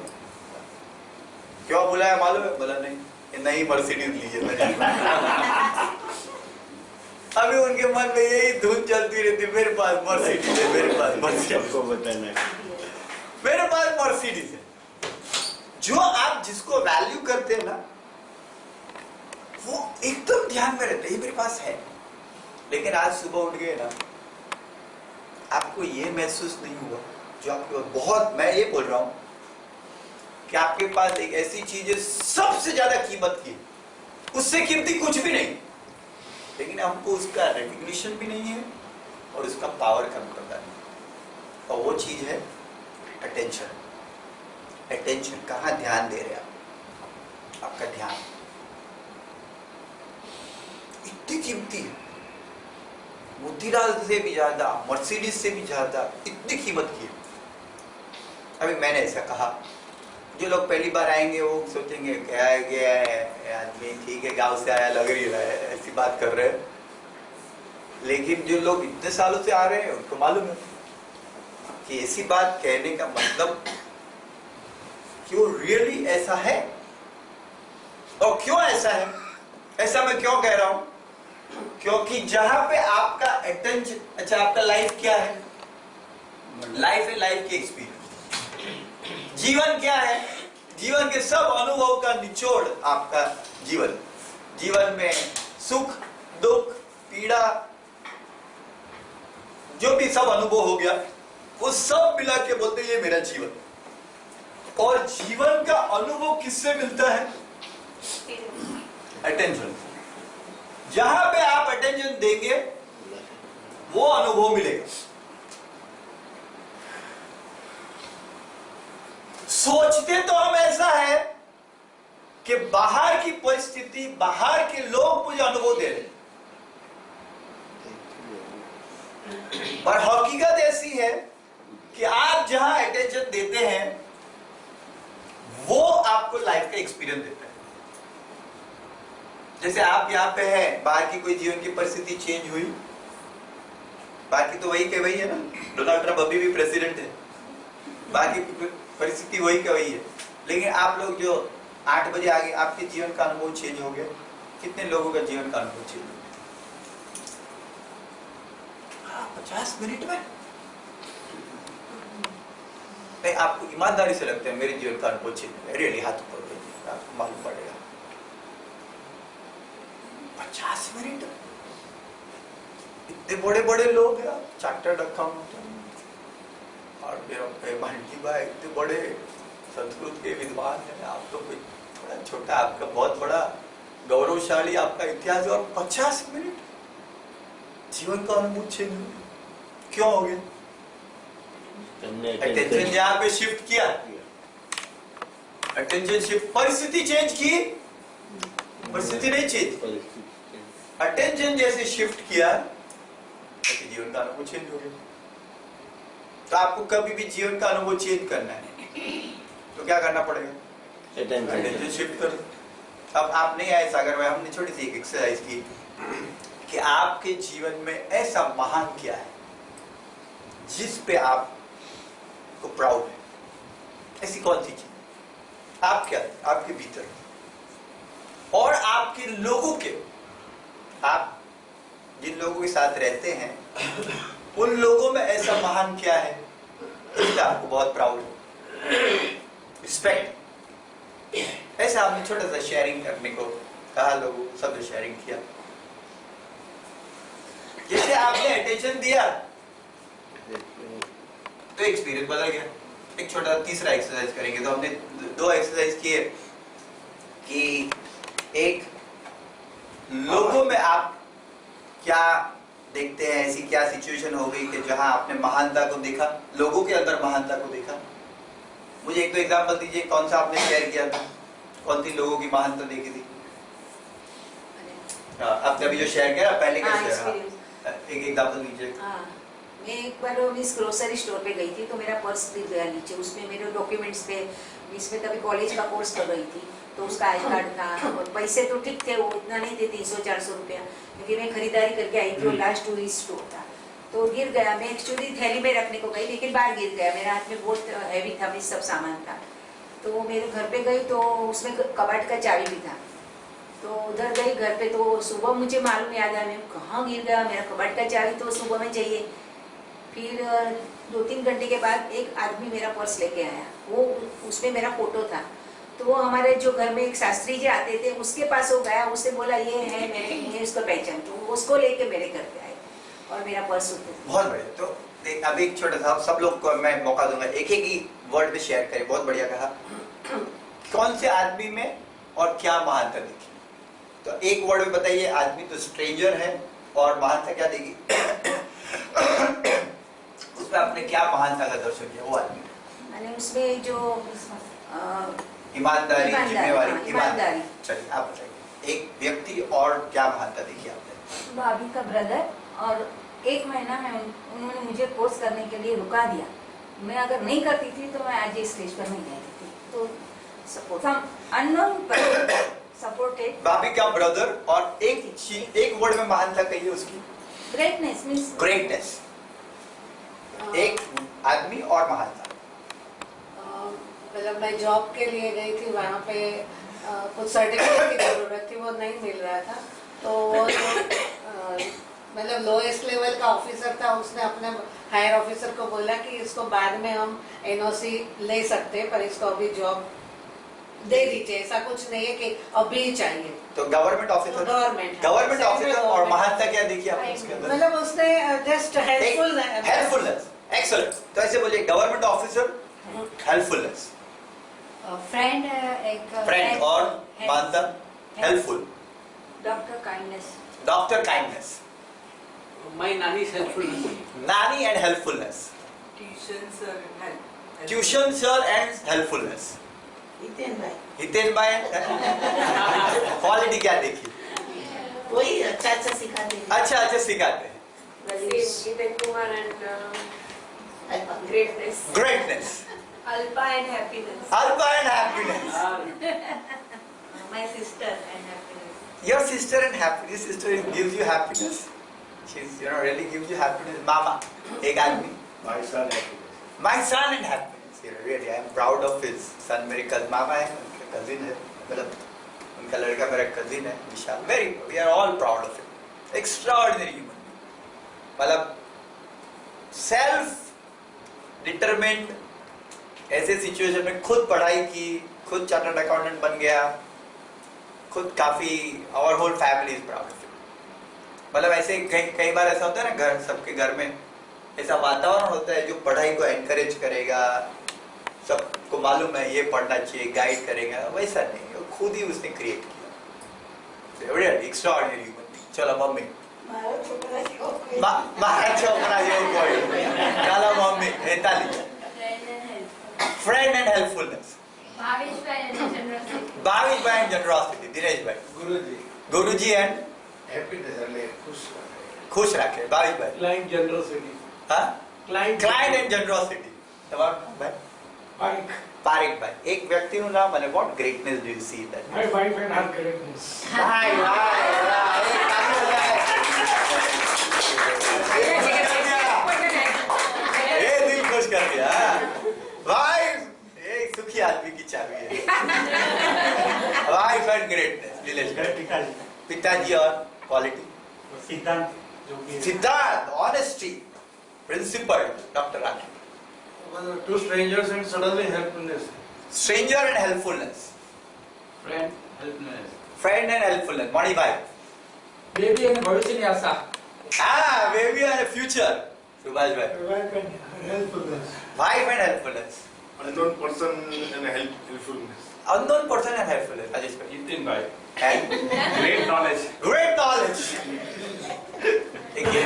क्यों बुलाया मालूम है? बोला नहीं, नई मर्सिडीज लीजिए। अभी उनके मन में यही धुन चलती रहती, मेरे पास मर्सिडीज है, मेरे पास मर्सिडीज को बताना, मेरे पास मर्सिडीज है। जो आप जिसको वैल्यू करते हैं ना, वो एकदम ध्यान में रहता है, ये मेरे पास है। लेकिन आज सुबह उठ गए ना, आपको ये महसूस नहीं हुआ जो आपके पास बहुत, मैं ये बोल रहा हूं कि आपके पास एक ऐसी चीज है सबसे ज्यादा कीमत की, उससे कीमती कुछ भी नहीं, लेकिन हमको उसका रिकग्निशन भी नहीं है और उसका पावर कम पता नहीं। और वो चीज है अटेंशन। अटेंशन, कहाँ ध्यान दे रहे आप? आपका ध्यान इतनी कीमती है, मोतीलाल से भी ज्यादा, मर्सिडीज से भी ज्यादा, इतनी कीमत की है। अभी मैंने ऐसा कहा, जो लोग पहली बार आएंगे वो सोचेंगे क्या है, क्या है आदमी, ठीक है गांव से आया, लग रही है, ऐसी बात कर रहे हैं। लेकिन जो लोग इतने सालों से आ रहे हैं उनको मालूम है कि ऐसी बात कहने का मतलब कि वो रियली ऐसा है। और क्यों ऐसा है? ऐसा मैं क्यों कह रहा हूं? क्योंकि जहां पे आपका अटेंशन, अच्छा आपका लाइफ क्या है? लाइफ है, लाइफ के एक्सपीरियंस। जीवन क्या है? जीवन के सब अनुभव का निचोड़ आपका जीवन। जीवन में सुख, दुख, पीड़ा, जो भी सब अनुभव हो गया, वो सब मिला के बोलते ये मेरा जीवन। और जीवन का अनुभव किससे मिलता है? अटेंशन। जहां पे आप अटेंशन देंगे वो अनुभव मिलेगा। सोचते तो हम ऐसा है कि बाहर की परिस्थिति, बाहर के लोग मुझे अनुभव दे रहे, पर हकीकत ऐसी है कि आप जहां अटेंशन देते हैं वो आपको लाइफ का एक्सपीरियंस देता है। जैसे आप यहां पे हैं, बाहर की कोई जीवन की परिस्थिति चेंज हुई, बाकी तो वही के वही है ना, डोनाल्ड ट्रंप अभी भी प्रेसिडेंट है, बाकी परिस्थिति वही का वही है, लेकिन आप लोग जो 8 बजे आगे आपके जीवन का अनुभव चेंज हो गया। कितने लोगों का जीवन का अनुभव चेंज हो गया? 50 मिनट में। नहीं, आपको ईमानदारी से लगता है मेरे जीवन का अनुभव चेंज हो गया, रियली हाथ ऊपर करिए, आपको मालूम पड़ेगा। 50 मिनट। इतने बड़े बड़े लोग हैं, चार्टर्ड अकाउंटेंट और भांटी भाई इतने बड़े संस्कृत के विद्वान हैं, आप तो कोई थोड़ा छोटा, आपका बहुत बड़ा गौरवशाली आपका इतिहास, और 50 मिनट जीवन का अनुभव चेंज हो गया। क्यों हो गया? अटेंशन जहां पे शिफ्ट किया, अटेंशन शिफ्ट, परिस्थिति चेंज की, परिस्थिति नहीं चेंज, अटेंशन जैसे शिफ्ट किया तो जीवन का अनुभव चेंज हो गया। तो आपको कभी भी जीवन का अनुभव चेंज करना है तो क्या करना पड़ेगा? अटेंशन शिफ्ट कर। अब आप नहीं आए सागर में, हमने छोटी सी एक एक्सरसाइज की कि आपके जीवन में ऐसा महान क्या है जिस पे आप को प्राउड है, ऐसी कौन सी चीज आप क्या है आपके भीतर, और आपके लोगों के, आप जिन लोगों के साथ रहते हैं उन लोगों में ऐसा महान क्या है जिसका आपको बहुत प्राउड है, रिस्पेक्ट। ऐसा आपने छोटा सा शेयरिंग करने को कहा, लोगों सब शेयरिंग किया, जैसे आपने अटेंशन दिया तो एक्सपीरियंस बदल गया। एक छोटा तीसरा एक्सरसाइज करेंगे, तो हमने 2 एक्सरसाइज किए कि एक, लोगों में आप क्या देखते हैं, ऐसी क्या सिचुएशन हो गई कि जहां आपने महानता को देखा, लोगों के अंदर महानता को देखा। मुझे एक दो एग्जांपल दीजिए, कौन सा आपने शेयर किया था, कौन सी लोगों की महानता देखी थी? आपने अभी जो शेयर किया पहले का शेयर, एक एग्जांपल दीजिए। मैं एक बार मिस ग्रोसरी स्टोर पे गई थी, तो मेरा पर्स गिर गया नीचे, उसमें मेरे डॉक्यूमेंट्स थे, इसमें तभी कॉलेज का कोर्स कर रही थी, तो उसका आई कार्ड था, और पैसे तो ठीक थे, वो इतना नहीं थे, 300-400 रुपया, क्योंकि मैं खरीदारी करके आई थी, वो लास्ट टूरिस्ट स्टोर था, तो गिर गया। मैं एक्चुअली थैली में रखने को गई, लेकिन बाहर गिर गया, मेरे हाथ में बहुत हैवी था, भी सब सामान था। तो मेरे घर पे गई तो उसमें कबाट का चाबी भी था, तो उधर गई घर पे, तो सुबह मुझे मालूम याद आया मैं कहाँ गिर गया, मेरा कबाट का चाबी तो सुबह में चाहिए। फिर 2-3 घंटे के बाद एक आदमी मेरा पर्स लेके आया, वो उसमें मेरा फोटो था, तो वो हमारे जो घर में एक शास्त्री जी आते थे उसके पास वो गया, उससे बोला ये है, मैं उसको पहचानती हूँ, उसको लेके मेरे घर पे आए और मेरा पर्स उठे। बहुत बढ़िया। तो अभी एक छोटा सा, सब लोग को मैं मौका दूंगा, एक एक ही वर्ड में शेयर करें। बहुत बढ़िया कहा, कौन से आदमी में और क्या महानता देखी? तो एक वर्ड में बताइए, आदमी तो स्ट्रेंजर है और महानता क्या देगी? उसमें आपने क्या महानता का दर्शन किया वो आदमी? मैंने उसमें जो ईमानदारी, जिम्मेवारी, ईमानदारी। चलिए आप बताइए, एक व्यक्ति और क्या महानता देखी आपने? भाभी का ब्रदर, और 1 महीना में उन्होंने मुझे कोर्स करने के लिए रुका दिया। मैं अगर नहीं करती थी तो मैं आज ये स्टेज पर नहीं जाती थी। तो सपोर्ट अननोन सपोर्टेड। भाभी का ब्रदर, और एक वर्ड में महानता कहिए उसकी। ग्रेटनेस मींस ग्रेटनेस, एक आदमी और महानता। मतलब मैं जॉब के लिए गई थी, वहाँ पे कुछ सर्टिफिकेट की जरूरत थी, वो नहीं मिल रहा था, तो वो मतलब लोएस्ट लेवल का ऑफिसर था, उसने अपने हायर ऑफिसर को बोला कि इसको बाद में हम एनओसी ले सकते हैं, पर इसको अभी जॉब दे दीजिए, ऐसा कुछ नहीं है कि अभी चाहिए। तो गवर्नमेंट ऑफिसर, गवर्नमेंट ऑफिसर, और महानता क्या देखी आपने उसके अंदर? मतलब उसने जस्ट हेल्पफुलनेस, एक्सीलेंट। तो ऐसे बोलिए, गवर्नमेंट ऑफिसर, हेल्पफुलनेस, फ्रेंड, एक फ्रेंड, और महानता helpful, doctor kindness, doctor kindness, My Nani's helpfulness. नानी and helpfulness, Tuition sir and help. Tuition sir and helpfulness, Hiten भाई क्वालिटी क्या देखी? वही अच्छा अच्छा सिखाते हैं. अच्छा सिखाते हैं, Same Kumar and greatness. Greatness, Alpa and happiness. Alpa and happiness, My sister and happiness. Your sister and happiness, sister gives you happiness, she is really gives you happiness. मामा एक आदमी, My son happiness. My son and happiness. Really, I am proud of his son. मेरे मामा है, उनके cousin है, मतलब उनका लड़का मेरा कजिन है विशाल. Very, we are all proud of him. Extraordinary human being. मतलब self determined, ऐसे सिचुएशन में खुद पढ़ाई की, खुद चार्टर्ड अकाउंटेंट बन गया, खुद काफी, our whole family is proud of him. मतलब ऐसे कई बार ऐसा होता है ना, घर सबके घर में ऐसा वातावरण होता है जो पढ़ाई को एनकरेज करेगा, सबको मालूम है ये पढ़ना चाहिए, गाइड करेगा. वैसा नहीं, वो खुद ही उसने क्रिएट किया. Extraordinary human being. चलो मम्मी, મારા છોકરા જેવું કોઈ ચાલો મમ્મી Hetali. Friend and helpfulness, Bhaveshbhai and generosity, Dineshbhai. Guruji Guruji and Happiness એટલે ખુશ રાખે. ભાવેશભાઈ. Client generosity. હા, Client. Client and generosity. તમારું નામ ભાઈ? Pike. પારેખભાઈ. એક વ્યક્તિનું નામ અને what greatness do you see in that? My wife and her greatness. ભાઈ એક કામ ये दिल खुश कर दिया. भाई एक सुखी आदमी की चाबी है. Wife and greatness, relation. पिताजी और क्वालिटी, सिद्धांत, honesty, principle, doctor Rakhi. Two strangers and suddenly helpfulness. Stranger and helpfulness, Friend, helpfulness. Friend and helpfulness. Manibhai. Baby and भविष्य आशा. हाँ, बेबी एंड फ्यूचर. सुभाष भाई. My wife and helpfulness. Wife and helpfulness. Unknown person and helpfulness. Unknown person and helpfulness. Rajesh भाई. Nitin bhai. And Great knowledge. Great knowledge. देखिए,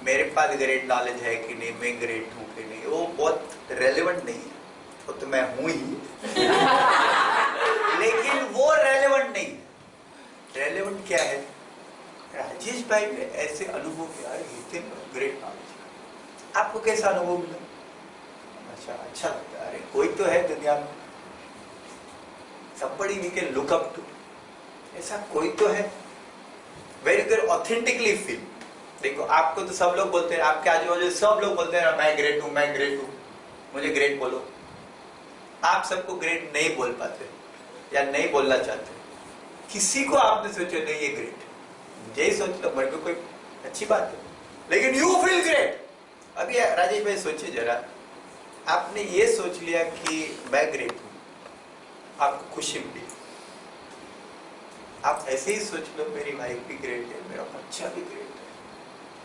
मेरे पास great knowledge है कि नहीं, मैं ग्रेट हूँ कि नहीं, वो बहुत रेलेवेंट नहीं है. वो तो मैं हूँ ही, लेकिन वो रेलेवेंट नहीं. रेलेवेंट क्या है? राजेश भाई ने ऐसे अनुभव किया, हितेन ग्रेट नॉलेज. आपको कैसा अनुभव मिला? अच्छा लगता है. अरे कोई तो है दुनिया में, somebody we can look up to. ऐसा कोई तो है. Where you can authentically feel. देखो, आपको तो सब लोग बोलते हैं, आपके आजू बाजू सब लोग बोलते हैं मैं ग्रेट हूँ, मैं ग्रेट हूँ, मुझे ग्रेट बोलो. आप सबको ग्रेट नहीं बोल पाते या नहीं बोलना चाहते. किसी को आपने सोचा नहीं ये ग्रेट, यही सोच लो मेरे को, कोई अच्छी बात है, लेकिन यू फील ग्रेट. अभी राजेश भाई सोचिए जरा, आपने ये सोच लिया कि मैं ग्रेट हूँ, आपको खुशी मिली. आप ऐसे ही सोच लो मेरी वाइफ भी ग्रेट है, मेरा बच्चा भी ग्रेट है,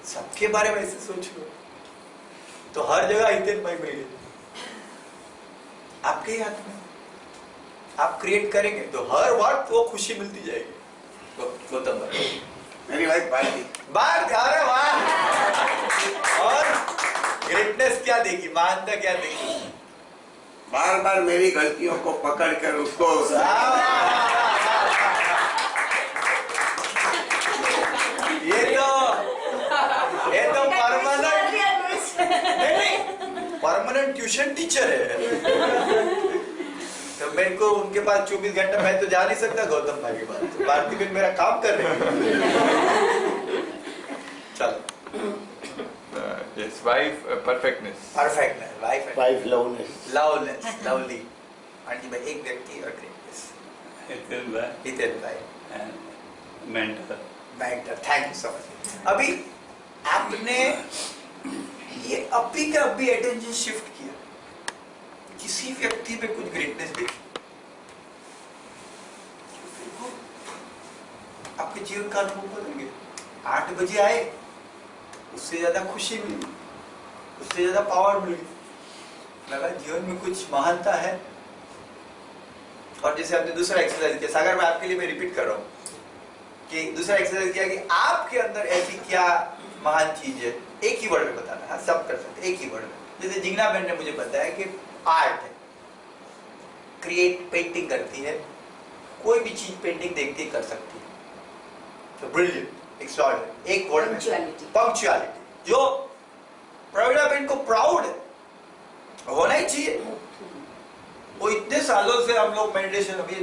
सबके बारे में ऐसे सोच लो, तो हर जगह हितेन भाई मिल गए. आपके हाथ में, आप क्रिएट करेंगे तो हर वक्त वो खुशी मिलती जाएगी. गौतम भाई. मेरी वाइफ भारती. बात, अरे वाह. और ग्रेटनेस क्या देगी, महानता क्या देगी? बार बार मेरी गलतियों को पकड़ कर उसको ये तो परमानेंट ट्यूशन टीचर है. तो मेरे को उनके पास 24 घंटा, मैं तो जा नहीं सकता गौतम भाई के पास. तो भारती बहन मेरा काम कर रहे हैं. चलो. Yes, wife, perfectness. परफेक्ट है wife. Wife Loveness. Loveness, lovely. Aunty भाई एक व्यक्ति और ग्रेटनेस. हितेन भाई. Mentor. Mentor. Thank you so much. अभी आपने ये अभी का अभी अटेंशन शिफ्ट किया, किसी व्यक्ति में कुछ ग्रेटनेस देखी, आपके जीवन का अनुभव बदल गया. 8 बजे आए, उससे ज्यादा खुशी मिली, उससे ज्यादा पावर मिली, लगा जीवन में कुछ महानता है. और जैसे आपने दूसरा एक्सरसाइज किया, सागर मैं आपके लिए मैं रिपीट कर रहा हूँ, कि दूसरा एक्सरसाइज किया कि आपके अंदर ऐसी क्या महान चीज है, एक ही वर्ड में बताना। हाँ, सब कर सकते एक ही वर्ड में। जैसे जिग्ना बहन ने मुझे बताया कि आर्ट है, क्रिएट, पेंटिंग करती है, कोई भी चीज पेंटिंग देखती कर सकती है, तो ब्रिलियंट, एक्स्ट्राऑर्डिनरी, एक वर्ड में पंक्चुअलिटी। जो प्रवीणा बहन को प्राउड है, होना ही चाहिए। वो इतने सालों से हम लोग मेडिटेशन, अभी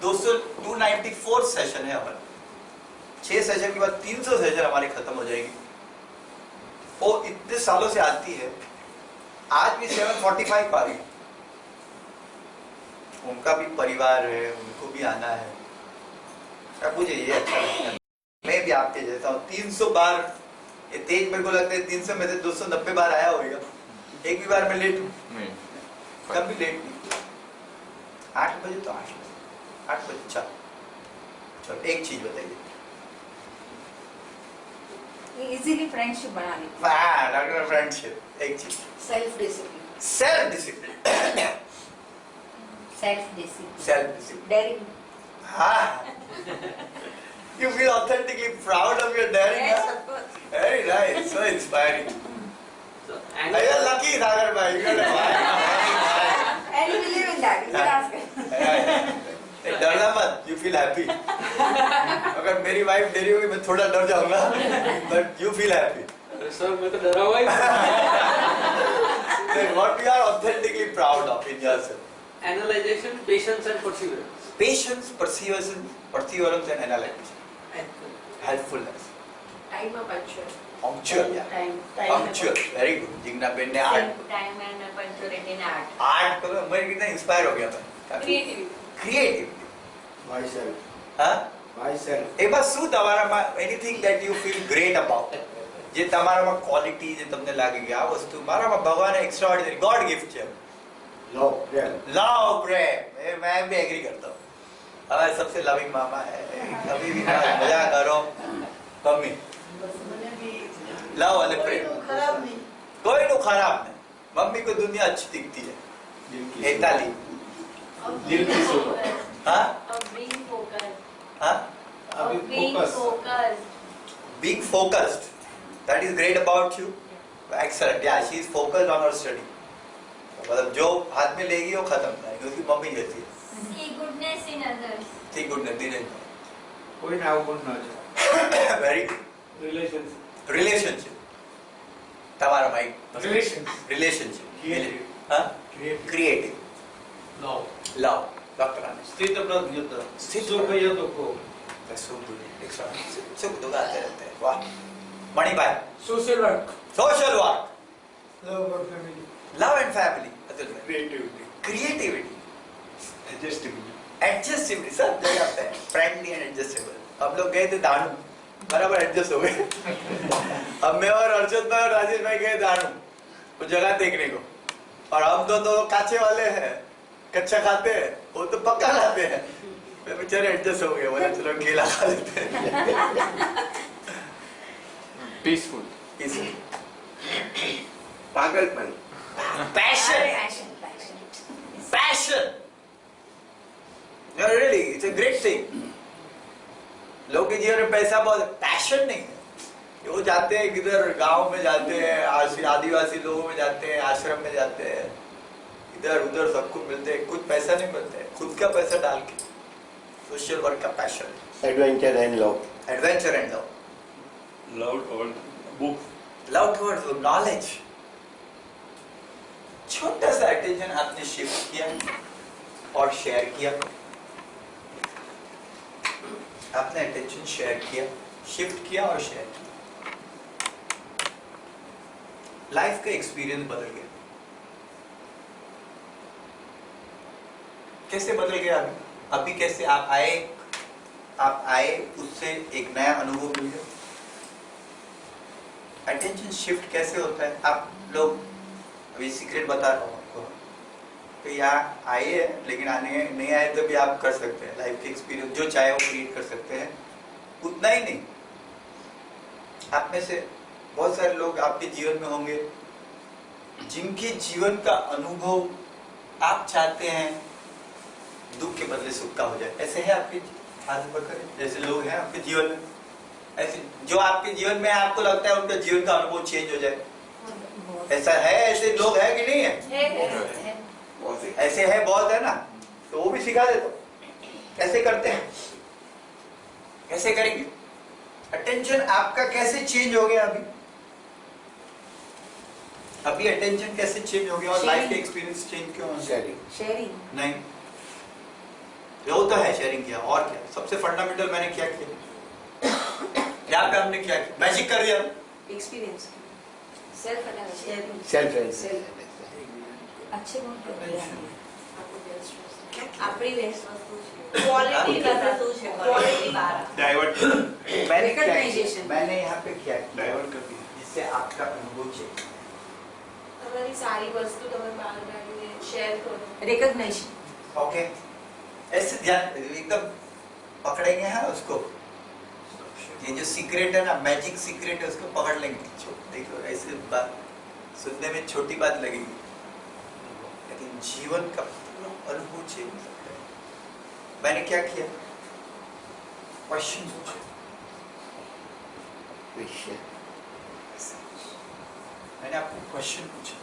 294 सेशन है हमारे, 6 सेशन के बाद 300 सेशन हमारे खत्म हो जाएगी। वो इतने सालों से आती है, आज भी 7:45 पा रही। उनका भी परिवार है, उनको भी आना है। अब मुझे ये अच्छा लगता है, मैं भी आपके जैसा हूँ। 300 बार ये तेज, मेरे को लगता है 300 में से 290 बार आया होगा। एक भी बार मैं लेट हूँ, कभी लेट नहीं। 8 बजे तो 8 बजे। चलो एक चीज बताइए। इजीली फ्रेंडशिप बना ली। डॉक्टर फ्रेंडशिप, एक चीज, self discipline. Self discipline. Self discipline, self discipline. Daring. हाँ, you feel authentically proud of your daring. Yes, huh? of course. Very nice, so inspiring. So, Are you lucky, Sagar bhai? You got a wife. And you believe in that. You can ask her. डरना मत, you feel happy. अगर मेरी wife डरी हुई, मैं थोड़ा डर जाऊंगा, but you feel happy. Sir मैं तो डरा हुआ ही। Then what you are authentically proud of in yourself? Analyzation, patience and perseverance. Patience, perseverance and analysis. Helpfulness. Time of punctual. Punctual, yeah. Punctual, very good. Jigna Ben ने art, Time and punctuality in art. art करो, मैं कितना inspire हो गया मैं। Creativity. Creativity. Myself. हाँ? Myself. એ બસ શું તમારામાં anything that you feel great about, જે તમારામાં ક્વોલિટી જે તમને લાગે કે આ વસ્તુ મારામાં ભગવાને એક્સ્ટ્રાઓર્ડિનરી ગોડ ગિફ્ટ છે, Love. Yeah. લવ પ્રેમ, એ मैं भी एग्री करता हूँ। हमारे सबसे लविंग मामा है, कभी भी मजा करो मम्मी, लव वाले प्रेम, कोई नो खराब नहीं। मम्मी को दुनिया अच्छी दिखती है, एताली, दिल की सोच। हाँ Of being focused. हाँ, Of being focused. being focused, that is great about you. Excellent, yeah, she is focused on her study. मतलब जो हाथ में लेगी वो खत्म करेगी, उसकी मम्मी जैसी है। See goodness in others. ठीक, गुड नहीं, कोई ना गुण ना जाए। Very Relationship. रिलेशनशिप, તમારા માઇક Relations. રિલેશનशिप, Creative. हाँ, Creative. Creative, Love. Love, doctor आने स्थित प्रज्ञता। स्थित सुख या दुख हो। सुख दुख आते रहते हैं। वाह, मणि भाई, Social work. Social work, Love और family. Love and family, Atul भाई, Creativity. Creativity, Adjustability. एडजस्टेबिलिटी, सब जगह पे है, फ्रेंडली एंड एडजस्टेबल। हम लोग गए थे दानू, बराबर एडजस्ट हो गए। अब मैं और अर्जुन भाई और राजेश भाई गए दानू वो जगह देखने को, और हम तो काचे वाले हैं, कच्चा खाते हैं, वो तो पक्का खाते हैं। मैं बेचारे एडजस्ट हो गए, बोला चलो केला खा लेते हैं। Peaceful. पागलपन। Passion, passion, really it's a great thing. लोग के जीवन में पैसा बहुत, पैशन नहीं है। वो जाते हैं किधर, गांव में जाते हैं, आदिवासी लोगों में जाते हैं, आश्रम में जाते हैं, इधर उधर सबको मिलते हैं, कुछ पैसा नहीं मिलते हैं, खुद का पैसा डाल के। सोशल वर्क का passion, Adventure and love. Adventure and love, Love toward book. Love towards knowledge. छोटा सा अटेंशन आपने शिफ्ट किया और शेयर किया, आपने अटेंशन शेयर किया, शिफ्ट किया और शेयर किया, लाइफ का एक्सपीरियंस बदल गया। कैसे बदल गया? अभी कैसे आप आए उससे एक नया अनुभव मिल गया। अटेंशन शिफ्ट कैसे होता है? आप लोग, अभी सीक्रेट बता रहा हूँ आपको, तो यहाँ आए हैं, लेकिन आने नहीं आए तो भी आप कर सकते हैं। लाइफ के एक्सपीरियंस जो चाहे वो क्रिएट कर सकते हैं। उतना ही नहीं, आप में से बहुत सारे लोग आपके जीवन में होंगे जिनके जीवन का अनुभव आप चाहते हैं दुख के बदले सुख का हो जाए। ऐसे है आपके हाथ ऊपर करें। जैसे लोग हैं आपके जीवन में, ऐसे जो आपके जीवन में आपको लगता है उनका जीवन का अनुभव चेंज हो जाए, ऐसा है? ऐसे लोग हैं कि नहीं है? ऐसे है, बहुत है ना, तो वो भी सिखा देता हूं कैसे करते हैं, कैसे करेंगे। अटेंशन आपका कैसे चेंज हो गया अभी अटेंशन कैसे चेंज हो गया और लाइफ के एक्सपीरियंस चेंज क्यों हो गया? शेयरिंग। नहीं, वो तो है शेयरिंग किया, और क्या सबसे फंडामेंटल मैंने क्या किया यहाँ पे, हमने क्या किया, मैजिक कर दिया, एक्सपीरियंस, सेल्फ एनालिसिस, सेल्फ अच्छे गुण करते हैं આપણી વસ્તુ છે ક્વોલિટી વસ્તુ છે ક્વોલિટી બહાર डाइवर्ट मैंने क्या Recognition. किया? मैंने यहाँ पे क्या किया डाइवर्ट कर दिया जिससे आपका अनुभव चेंज। તમારી સારી વસ્તુ તમે બહાર કાઢીને શેર કરો रिकॉग्निशन। ओके, ऐसे ध्यान एकदम पकड़ेंगे हैं उसको, ये जो सीक्रेट है ना, मैजिक सीक्रेट है, उसको पकड़ लेंगे। देखो ऐसे बात सुनने में छोटी बात लगेगी, लेकिन जीवन का पूरा अनुभव चेंज हो सकता है। मैंने क्या किया, क्वेश्चन पूछे, मैंने आपको क्वेश्चन पूछा,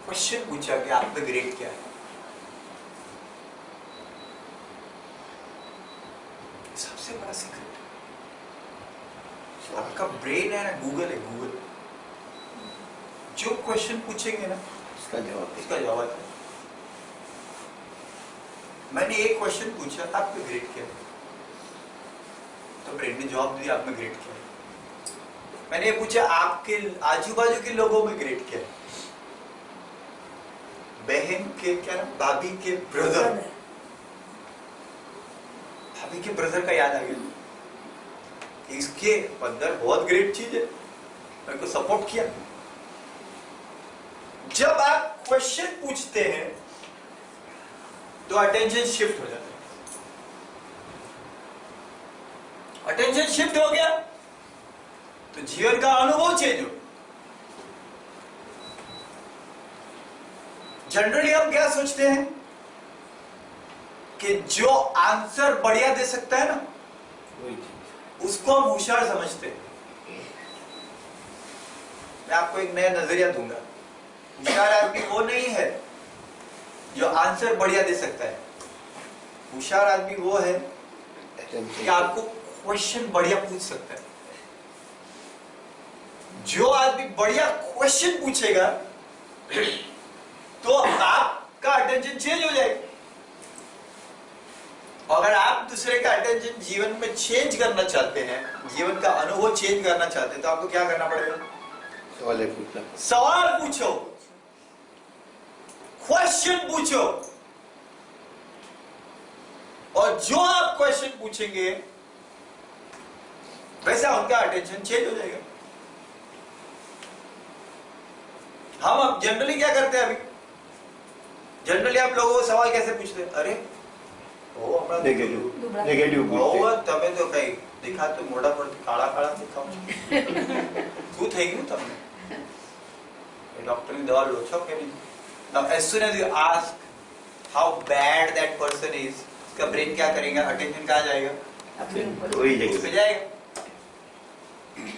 क्वेश्चन पूछा कि आप में ग्रेड क्या है। सबसे बड़ा सीक्रेट, आपका ब्रेन है ना, गूगल है, गूगल जो क्वेश्चन पूछेंगे ना उसका जवाब आता है। मैंने एक क्वेश्चन पूछा, आप में ग्रेड क्या है, तो ब्रेन ने जवाब दिया आप में ग्रेड क्या है। मैंने ये पूछा आपके आजू बाजू के लोगों में ग्रेड क्या है, बहन के क्या ना, भाभी के ब्रदर, भाभी के ब्रदर का याद आ गया, इसके अंदर बहुत ग्रेट चीज है, मेरे को सपोर्ट किया। जब आप क्वेश्चन पूछते हैं तो अटेंशन शिफ्ट हो जाता है, अटेंशन शिफ्ट हो गया तो जीवन का अनुभव चेंज हो। जनरली हम क्या सोचते हैं कि जो आंसर बढ़िया दे सकता है ना उसको हम होशियार समझते हैं। मैं आपको एक नया नजरिया दूंगा, होशियार आदमी वो नहीं है जो आंसर बढ़िया दे सकता है, होशियार आदमी वो है कि आपको क्वेश्चन बढ़िया पूछ सकता है। जो आदमी बढ़िया क्वेश्चन पूछेगा तो आपका अटेंशन चेंज हो जाएगा। अगर आप दूसरे का अटेंशन जीवन में चेंज करना चाहते हैं, जीवन का अनुभव चेंज करना चाहते हैं, तो आपको क्या करना पड़ेगा, सवाल पूछो, क्वेश्चन पूछो, और जो आप क्वेश्चन पूछेंगे वैसा उनका अटेंशन चेंज हो जाएगा। हम अब जनरली क्या करते हैं, अभी जनरली आप लोगों को सवाल कैसे पूछते हैं, अरे ओ हमरा नेगेटिव ओ તમે તો કઈ દેખાતું મોઢા પર કાળા કાળા દેખાવ શું થઈ ગયું તમને, એ ડોક્ટરની દવા લો છો કે નહીં? Now as soon as you ask how bad that person is, उसका ब्रेन क्या करेगा, अटेंशन कहाँ जाएगा, वही जगह उस पे जाएगा,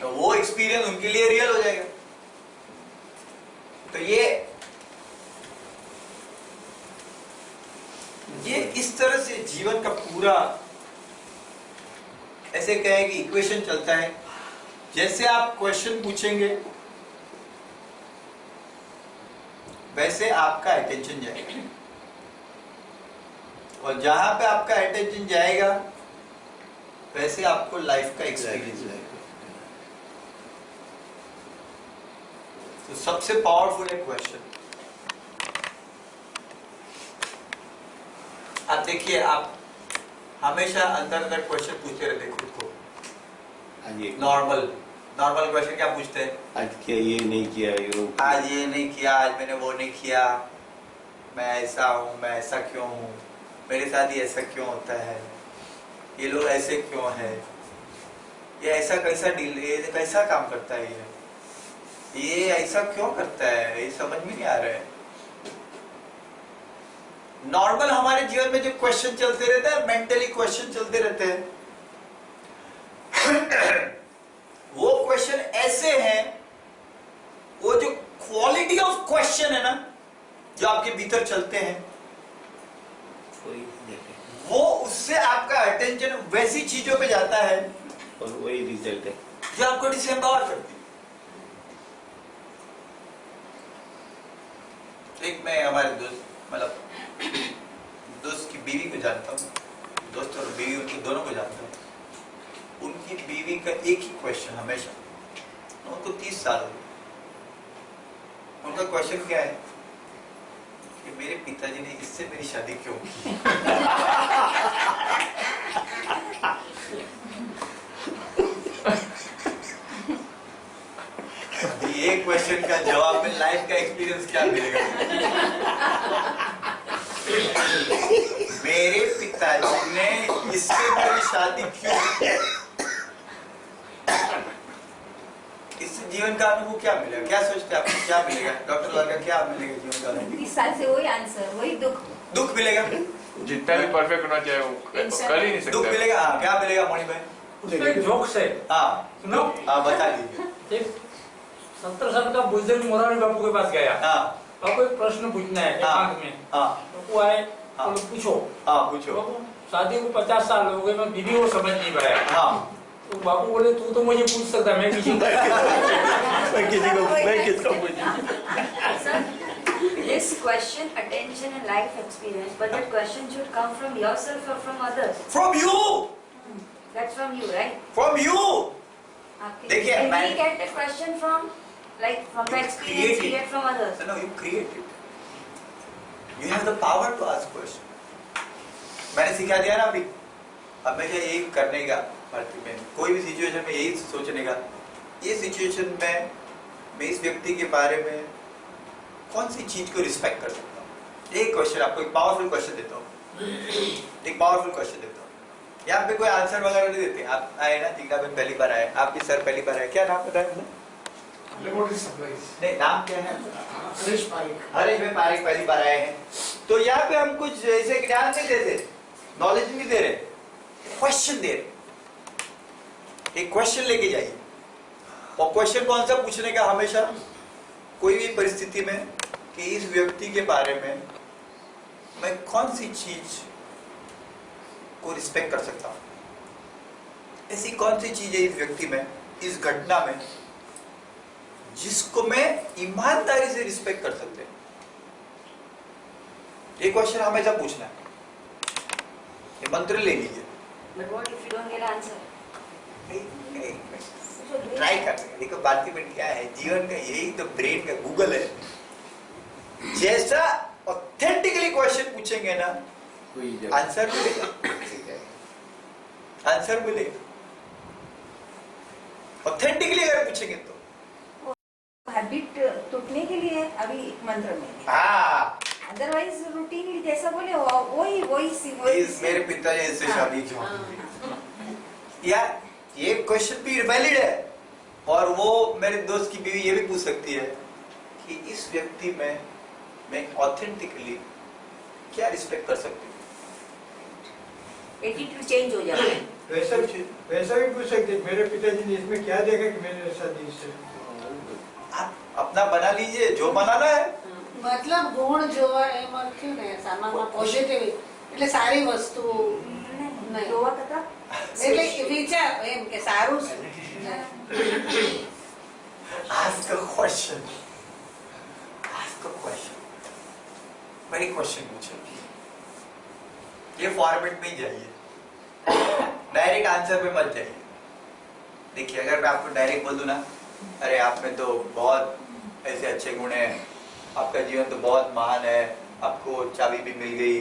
तो वो एक्सपीरियंस उनके लिए रियल हो जाएगा। तो ये इस तरह से जीवन का पूरा ऐसे कहे कि इक्वेशन चलता है। जैसे आप क्वेश्चन पूछेंगे वैसे आपका अटेंशन जाएगा, और जहां पे आपका अटेंशन जाएगा वैसे आपको लाइफ का एक्सपीरियंस जाएगा। तो सबसे पावरफुल है क्वेश्चन। आप देखिए, आप हमेशा अंदर अंदर क्वेश्चन पूछते रहते खुद को। नॉर्मल क्वेश्चन क्या पूछते हैं, आज क्या ये नहीं किया, आज ये नहीं किया, आज मैंने वो नहीं किया, मैं ऐसा हूँ, मैं ऐसा क्यों हूँ, मेरे साथ ही ऐसा क्यों होता है, ये लोग ऐसे क्यों है, ये ऐसा कैसा डील, ये कैसा काम करता है, ये ऐसा क्यों करता है, ये समझ में नहीं आ रहा है। नॉर्मल हमारे जीवन में जो क्वेश्चन चलते रहते हैं, मेंटली क्वेश्चन चलते रहते हैं, वो क्वेश्चन ऐसे हैं, वो जो क्वालिटी ऑफ क्वेश्चन है ना, जो आपके भीतर चलते हैं, वो उससे आपका अटेंशन वैसी चीजों पे जाता है और वही रिजल्ट है जो आपको डिसएम्पावर करती है। एक मैं हमारे दोस्त की बीवी को जानता हूँ, दोस्त और बीवी उनकी दोनों को जानता हूँ। उनकी बीवी का एक ही क्वेश्चन हमेशा, उनको 30 साल हो गए, उनका क्वेश्चन क्या है कि मेरे पिताजी ने इससे मेरी शादी क्यों की? ये क्वेश्चन का जवाब में लाइफ का एक्सपीरियंस क्या मिलेगा? मेरे पिताजी ने इससे मेरी शादी क्यों की? इससे जीवन का अनुभव क्या मिलेगा? क्या सोचते हैं आपको क्या मिलेगा? डॉक्टर लगा क्या मिलेगा जीवन का अनुभव? 30 साल से वही आंसर, वही दुख। दुख मिलेगा, जितना भी परफेक्ट होना चाहिए वो कर ही नहीं दुख सकते। मिलेगा। हाँ, क्या मिलेगा मणि भाई? उसमें एक जोक्स है, हाँ सुनो। हाँ, बता दीजिए। एक 70 साल का बुजुर्ग मोरारी बापू के पास गया। हाँ बापू एक प्रश्न पूछना है एकांत में। हाँ बापू आए, हाँ। बोले, पूछो। हाँ पूछो। बापू शादी को 50 साल हो गए, मैं बीवी को समझ नहीं पाया। हाँ तो बापू बोले तू तो मुझे पूछ सकता है, मैं किसी को मैं किसको पूछूं? Sir, this question, attention and life experience, but that question should come from yourself or from others. From you, That's from you, right? from you. Okay. देखिए, And मैं- we get the question from, like, from the experience we get from others. No, you create it. You have the power to ask question. मैंने सिखा दिया ना अभी, हमेशा यही करने का, भारती में कोई भी सिचुएशन में यही सोचने का, ये सिचुएशन में मैं इस व्यक्ति के बारे में कौन सी चीज को रिस्पेक्ट कर सकता हूँ। एक क्वेश्चन आपको, एक पावरफुल क्वेश्चन देता हूँ, एक पावरफुल क्वेश्चन देता हूँ। यहाँ पे कोई आंसर वगैरह नहीं देते। आप आए ना, दीघा में पहली बार आए, आपकी सर पहली बार आए, क्या नाम बताया मैंने? लेबोरेटरी सप्लाईज नहीं, नाम क्या है? हरीश पारिक। हरीश में पारिक पहली बार आए हैं, तो यहाँ पे हम कुछ ऐसे ज्ञान नहीं देते, नॉलेज नहीं दे रहे, क्वेश्चन दे रहे। एक क्वेश्चन लेके जाइए, और क्वेश्चन कौन सा पूछने का हमेशा, कोई भी परिस्थिति में, कि इस व्यक्ति के बारे में मैं कौन सी चीज को रिस्पेक्ट कर सकता हूं, ऐसी कौन सी चीज है इस व्यक्ति में, इस घटना में, जिसको मैं ईमानदारी से रिस्पेक्ट कर सकते हैं। ये क्वेश्चन हमेशा पूछना है, ये मंत्र ले लीजिए, But what if you don't get answer? Try कर सकते। देखो भारतीय में क्या है, जीवन का यही तो ब्रेन का गूगल है। जैसा ऑथेंटिकली क्वेश्चन पूछेंगे ना, आंसर मिलेगा, आंसर मिलेगा। ऑथेंटिकली अगर पूछेंगे तो हैबिट टूटने के लिए अभी एक मंत्र में, हाँ, अदरवाइज रूटीनली जैसा बोले वही वही मेरे पिताजी इससे शादी क्यों की? यार ये क्वेश्चन भी वैलिड है, और वो मेरे दोस्त की बीवी ये भी पूछ सकती है कि इस व्यक्ति में मैं ऑथेंटिकली क्या रिस्पेक्ट कर सकती हूँ। एटीट्यूड चेंज हो जाता है। वैसा भी पूछ सकते हैं, मेरे पिताजी ने इसमें क्या देखा कि मैंने शादी इससे। आप अपना बना लीजिए, जो बनाना है। મતલબ ગુણ જોવા એમ લખ્યું ને સામાનમાં પોઝિટિવ એટલે સારી વસ્તુ નહીં. જોવા કરતા એટલે વિચાર એમ કે સારું છે. Ask a question. Ask a question. बड़ी क्वेश्चन पूछो, ये फॉर्मेट में ही जाइए, डायरेक्ट आंसर पे मत जाइए। देखिए अगर मैं आपको डायरेक्ट बोल दूं ना, अरे आप में तो बहुत ऐसे अच्छे गुण हैं, आपका जीवन तो बहुत महान है, आपको चाबी भी मिल गई,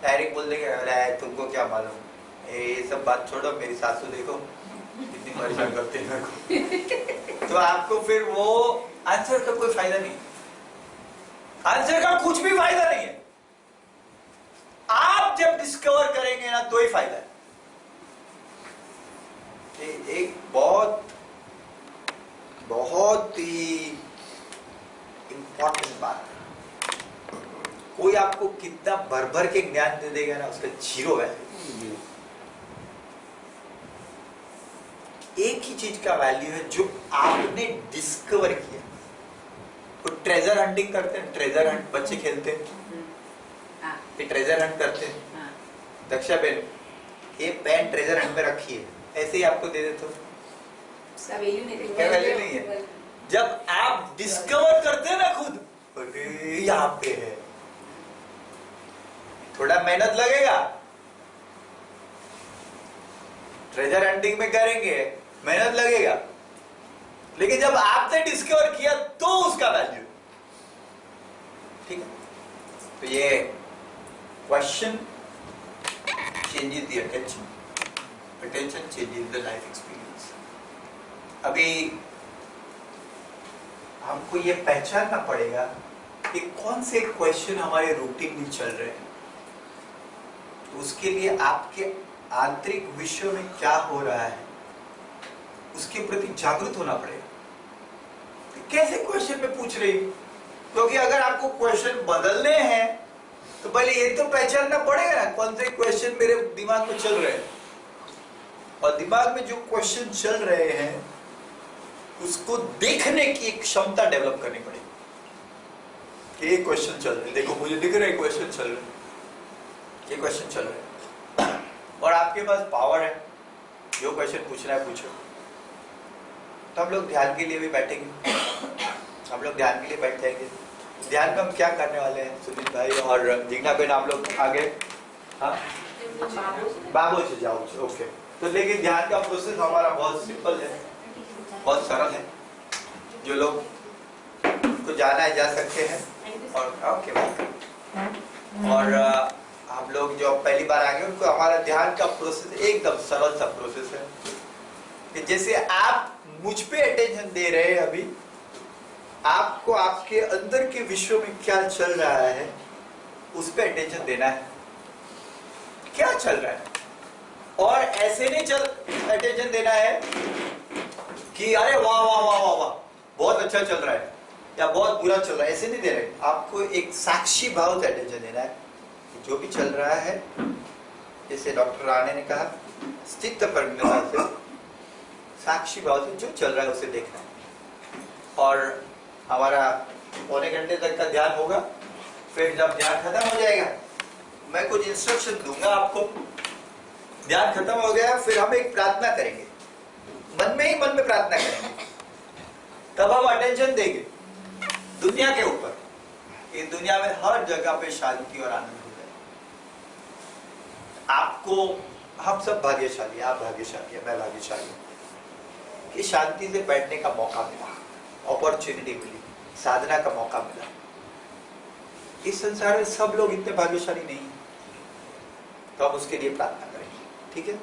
डायरेक्ट बोल देंगे अरे तुमको क्या मालूम, ये सब बात छोड़ो, मेरी सासू देखो कितनी परेशान करते हैं मेरे को। तो आपको फिर वो आंसर का कोई फायदा नहीं, आंसर का कुछ भी फायदा नहीं है। आप जब डिस्कवर करेंगे ना तो ही फायदा है। एक बहुत बहुत ही इंपॉर्टेंट बात, कोई आपको कितना भर भर के ज्ञान दे देगा ना, उसका जीरो वैल्यू। एक ही चीज का वैल्यू है जो आपने डिस्कवर किया। तो ट्रेजर हंटिंग करते हैं, ट्रेजर हंट बच्चे खेलते हैं, ये ट्रेजर हंट करते हैं। दक्षा बहन, ये पेन ट्रेजर हंट में रखी है, ऐसे ही आपको दे देते हो, उसका वैल्यू नहीं क्या वैल्यू नहीं है। जब आप डिस्कवर करते हैं ना खुद, अरे यहाँ पे है, थोड़ा मेहनत लगेगा, ट्रेजर हंटिंग में करेंगे मेहनत लगेगा, लेकिन जब आपने डिस्कवर किया तो उसका वैल्यू। ठीक है, तो ये question changes the attention, attention changes the life experience. अभी हमको ये पहचानना पड़ेगा कि कौन से क्वेश्चन हमारे रूटीन में चल रहे हैं। तो उसके लिए आपके आंतरिक विश्व में क्या हो रहा है उसके प्रति जागरूक होना पड़ेगा। तो कैसे क्वेश्चन में पूछ रही हूं, क्योंकि अगर आपको क्वेश्चन बदलने हैं तो पहले ये तो पहचानना पड़ेगा ना कौन से क्वेश्चन मेरे दिमाग में चल रहे हैं, और दिमाग में जो क्वेश्चन चल रहे हैं उसको देखने की एक क्षमता डेवलप करनी पड़ेगी कि ये क्वेश्चन चल रहे हैं, देखो मुझे दिख रहा है क्वेश्चन चल रहे हैं, ये क्वेश्चन चल रहे हैं, और आपके पास पावर है, जो क्वेश्चन पूछना है पूछो। तो हम लोग ध्यान के लिए भी बैठेंगे, हम लोग ध्यान के लिए बैठ जाएंगे। ध्यान में हम क्या करने वाले हैं सुनील भाई और जिग्ना बेन, आप लोग आगे, हाँ बाबू से जाओ, ओके। तो लेकिन ध्यान का प्रोसेस हमारा बहुत सिंपल है, बहुत सरल है, जो लोग को जाना है जा सकते हैं, और ओके और आप लोग जो पहली बार आ गए उनको हमारा ध्यान का प्रोसेस एकदम सरल सा प्रोसेस है कि जैसे आप मुझ पे अटेंशन दे रहे हैं, अभी आपको आपके अंदर के विश्व में क्या चल रहा है उस पे अटेंशन देना है, क्या चल रहा है। और ऐसे नहीं चल अटेंशन देना है कि अरे वाह वाह वाह वाह वाह बहुत अच्छा चल रहा है या बहुत बुरा चल रहा है, ऐसे नहीं दे रहे। आपको एक साक्षी भाव से अटेंशन देना है कि जो भी चल रहा है, जैसे डॉक्टर राणे ने कहा, स्थित प्रज्ञता से साक्षी भाव से जो चल रहा है उसे देखना है। और हमारा पौने घंटे तक का ध्यान होगा, फिर जब ध्यान खत्म हो जाएगा मैं कुछ इंस्ट्रक्शन दूंगा आपको। ध्यान खत्म हो गया फिर हम एक प्रार्थना करेंगे, मन में ही मन में प्रार्थना करेंगे, तब हम अटेंशन देंगे दुनिया के ऊपर, ये दुनिया में हर जगह पे शांति और आनंद हो जाए। आपको, हम सब भाग्यशाली, आप भाग्यशाली है, मैं भाग्यशाली हूं कि शांति से बैठने का मौका मिला, अपॉर्चुनिटी मिली, साधना का मौका मिला। इस संसार में सब लोग इतने भाग्यशाली नहीं है, तो हम उसके लिए प्रार्थना करेंगे, ठीक है।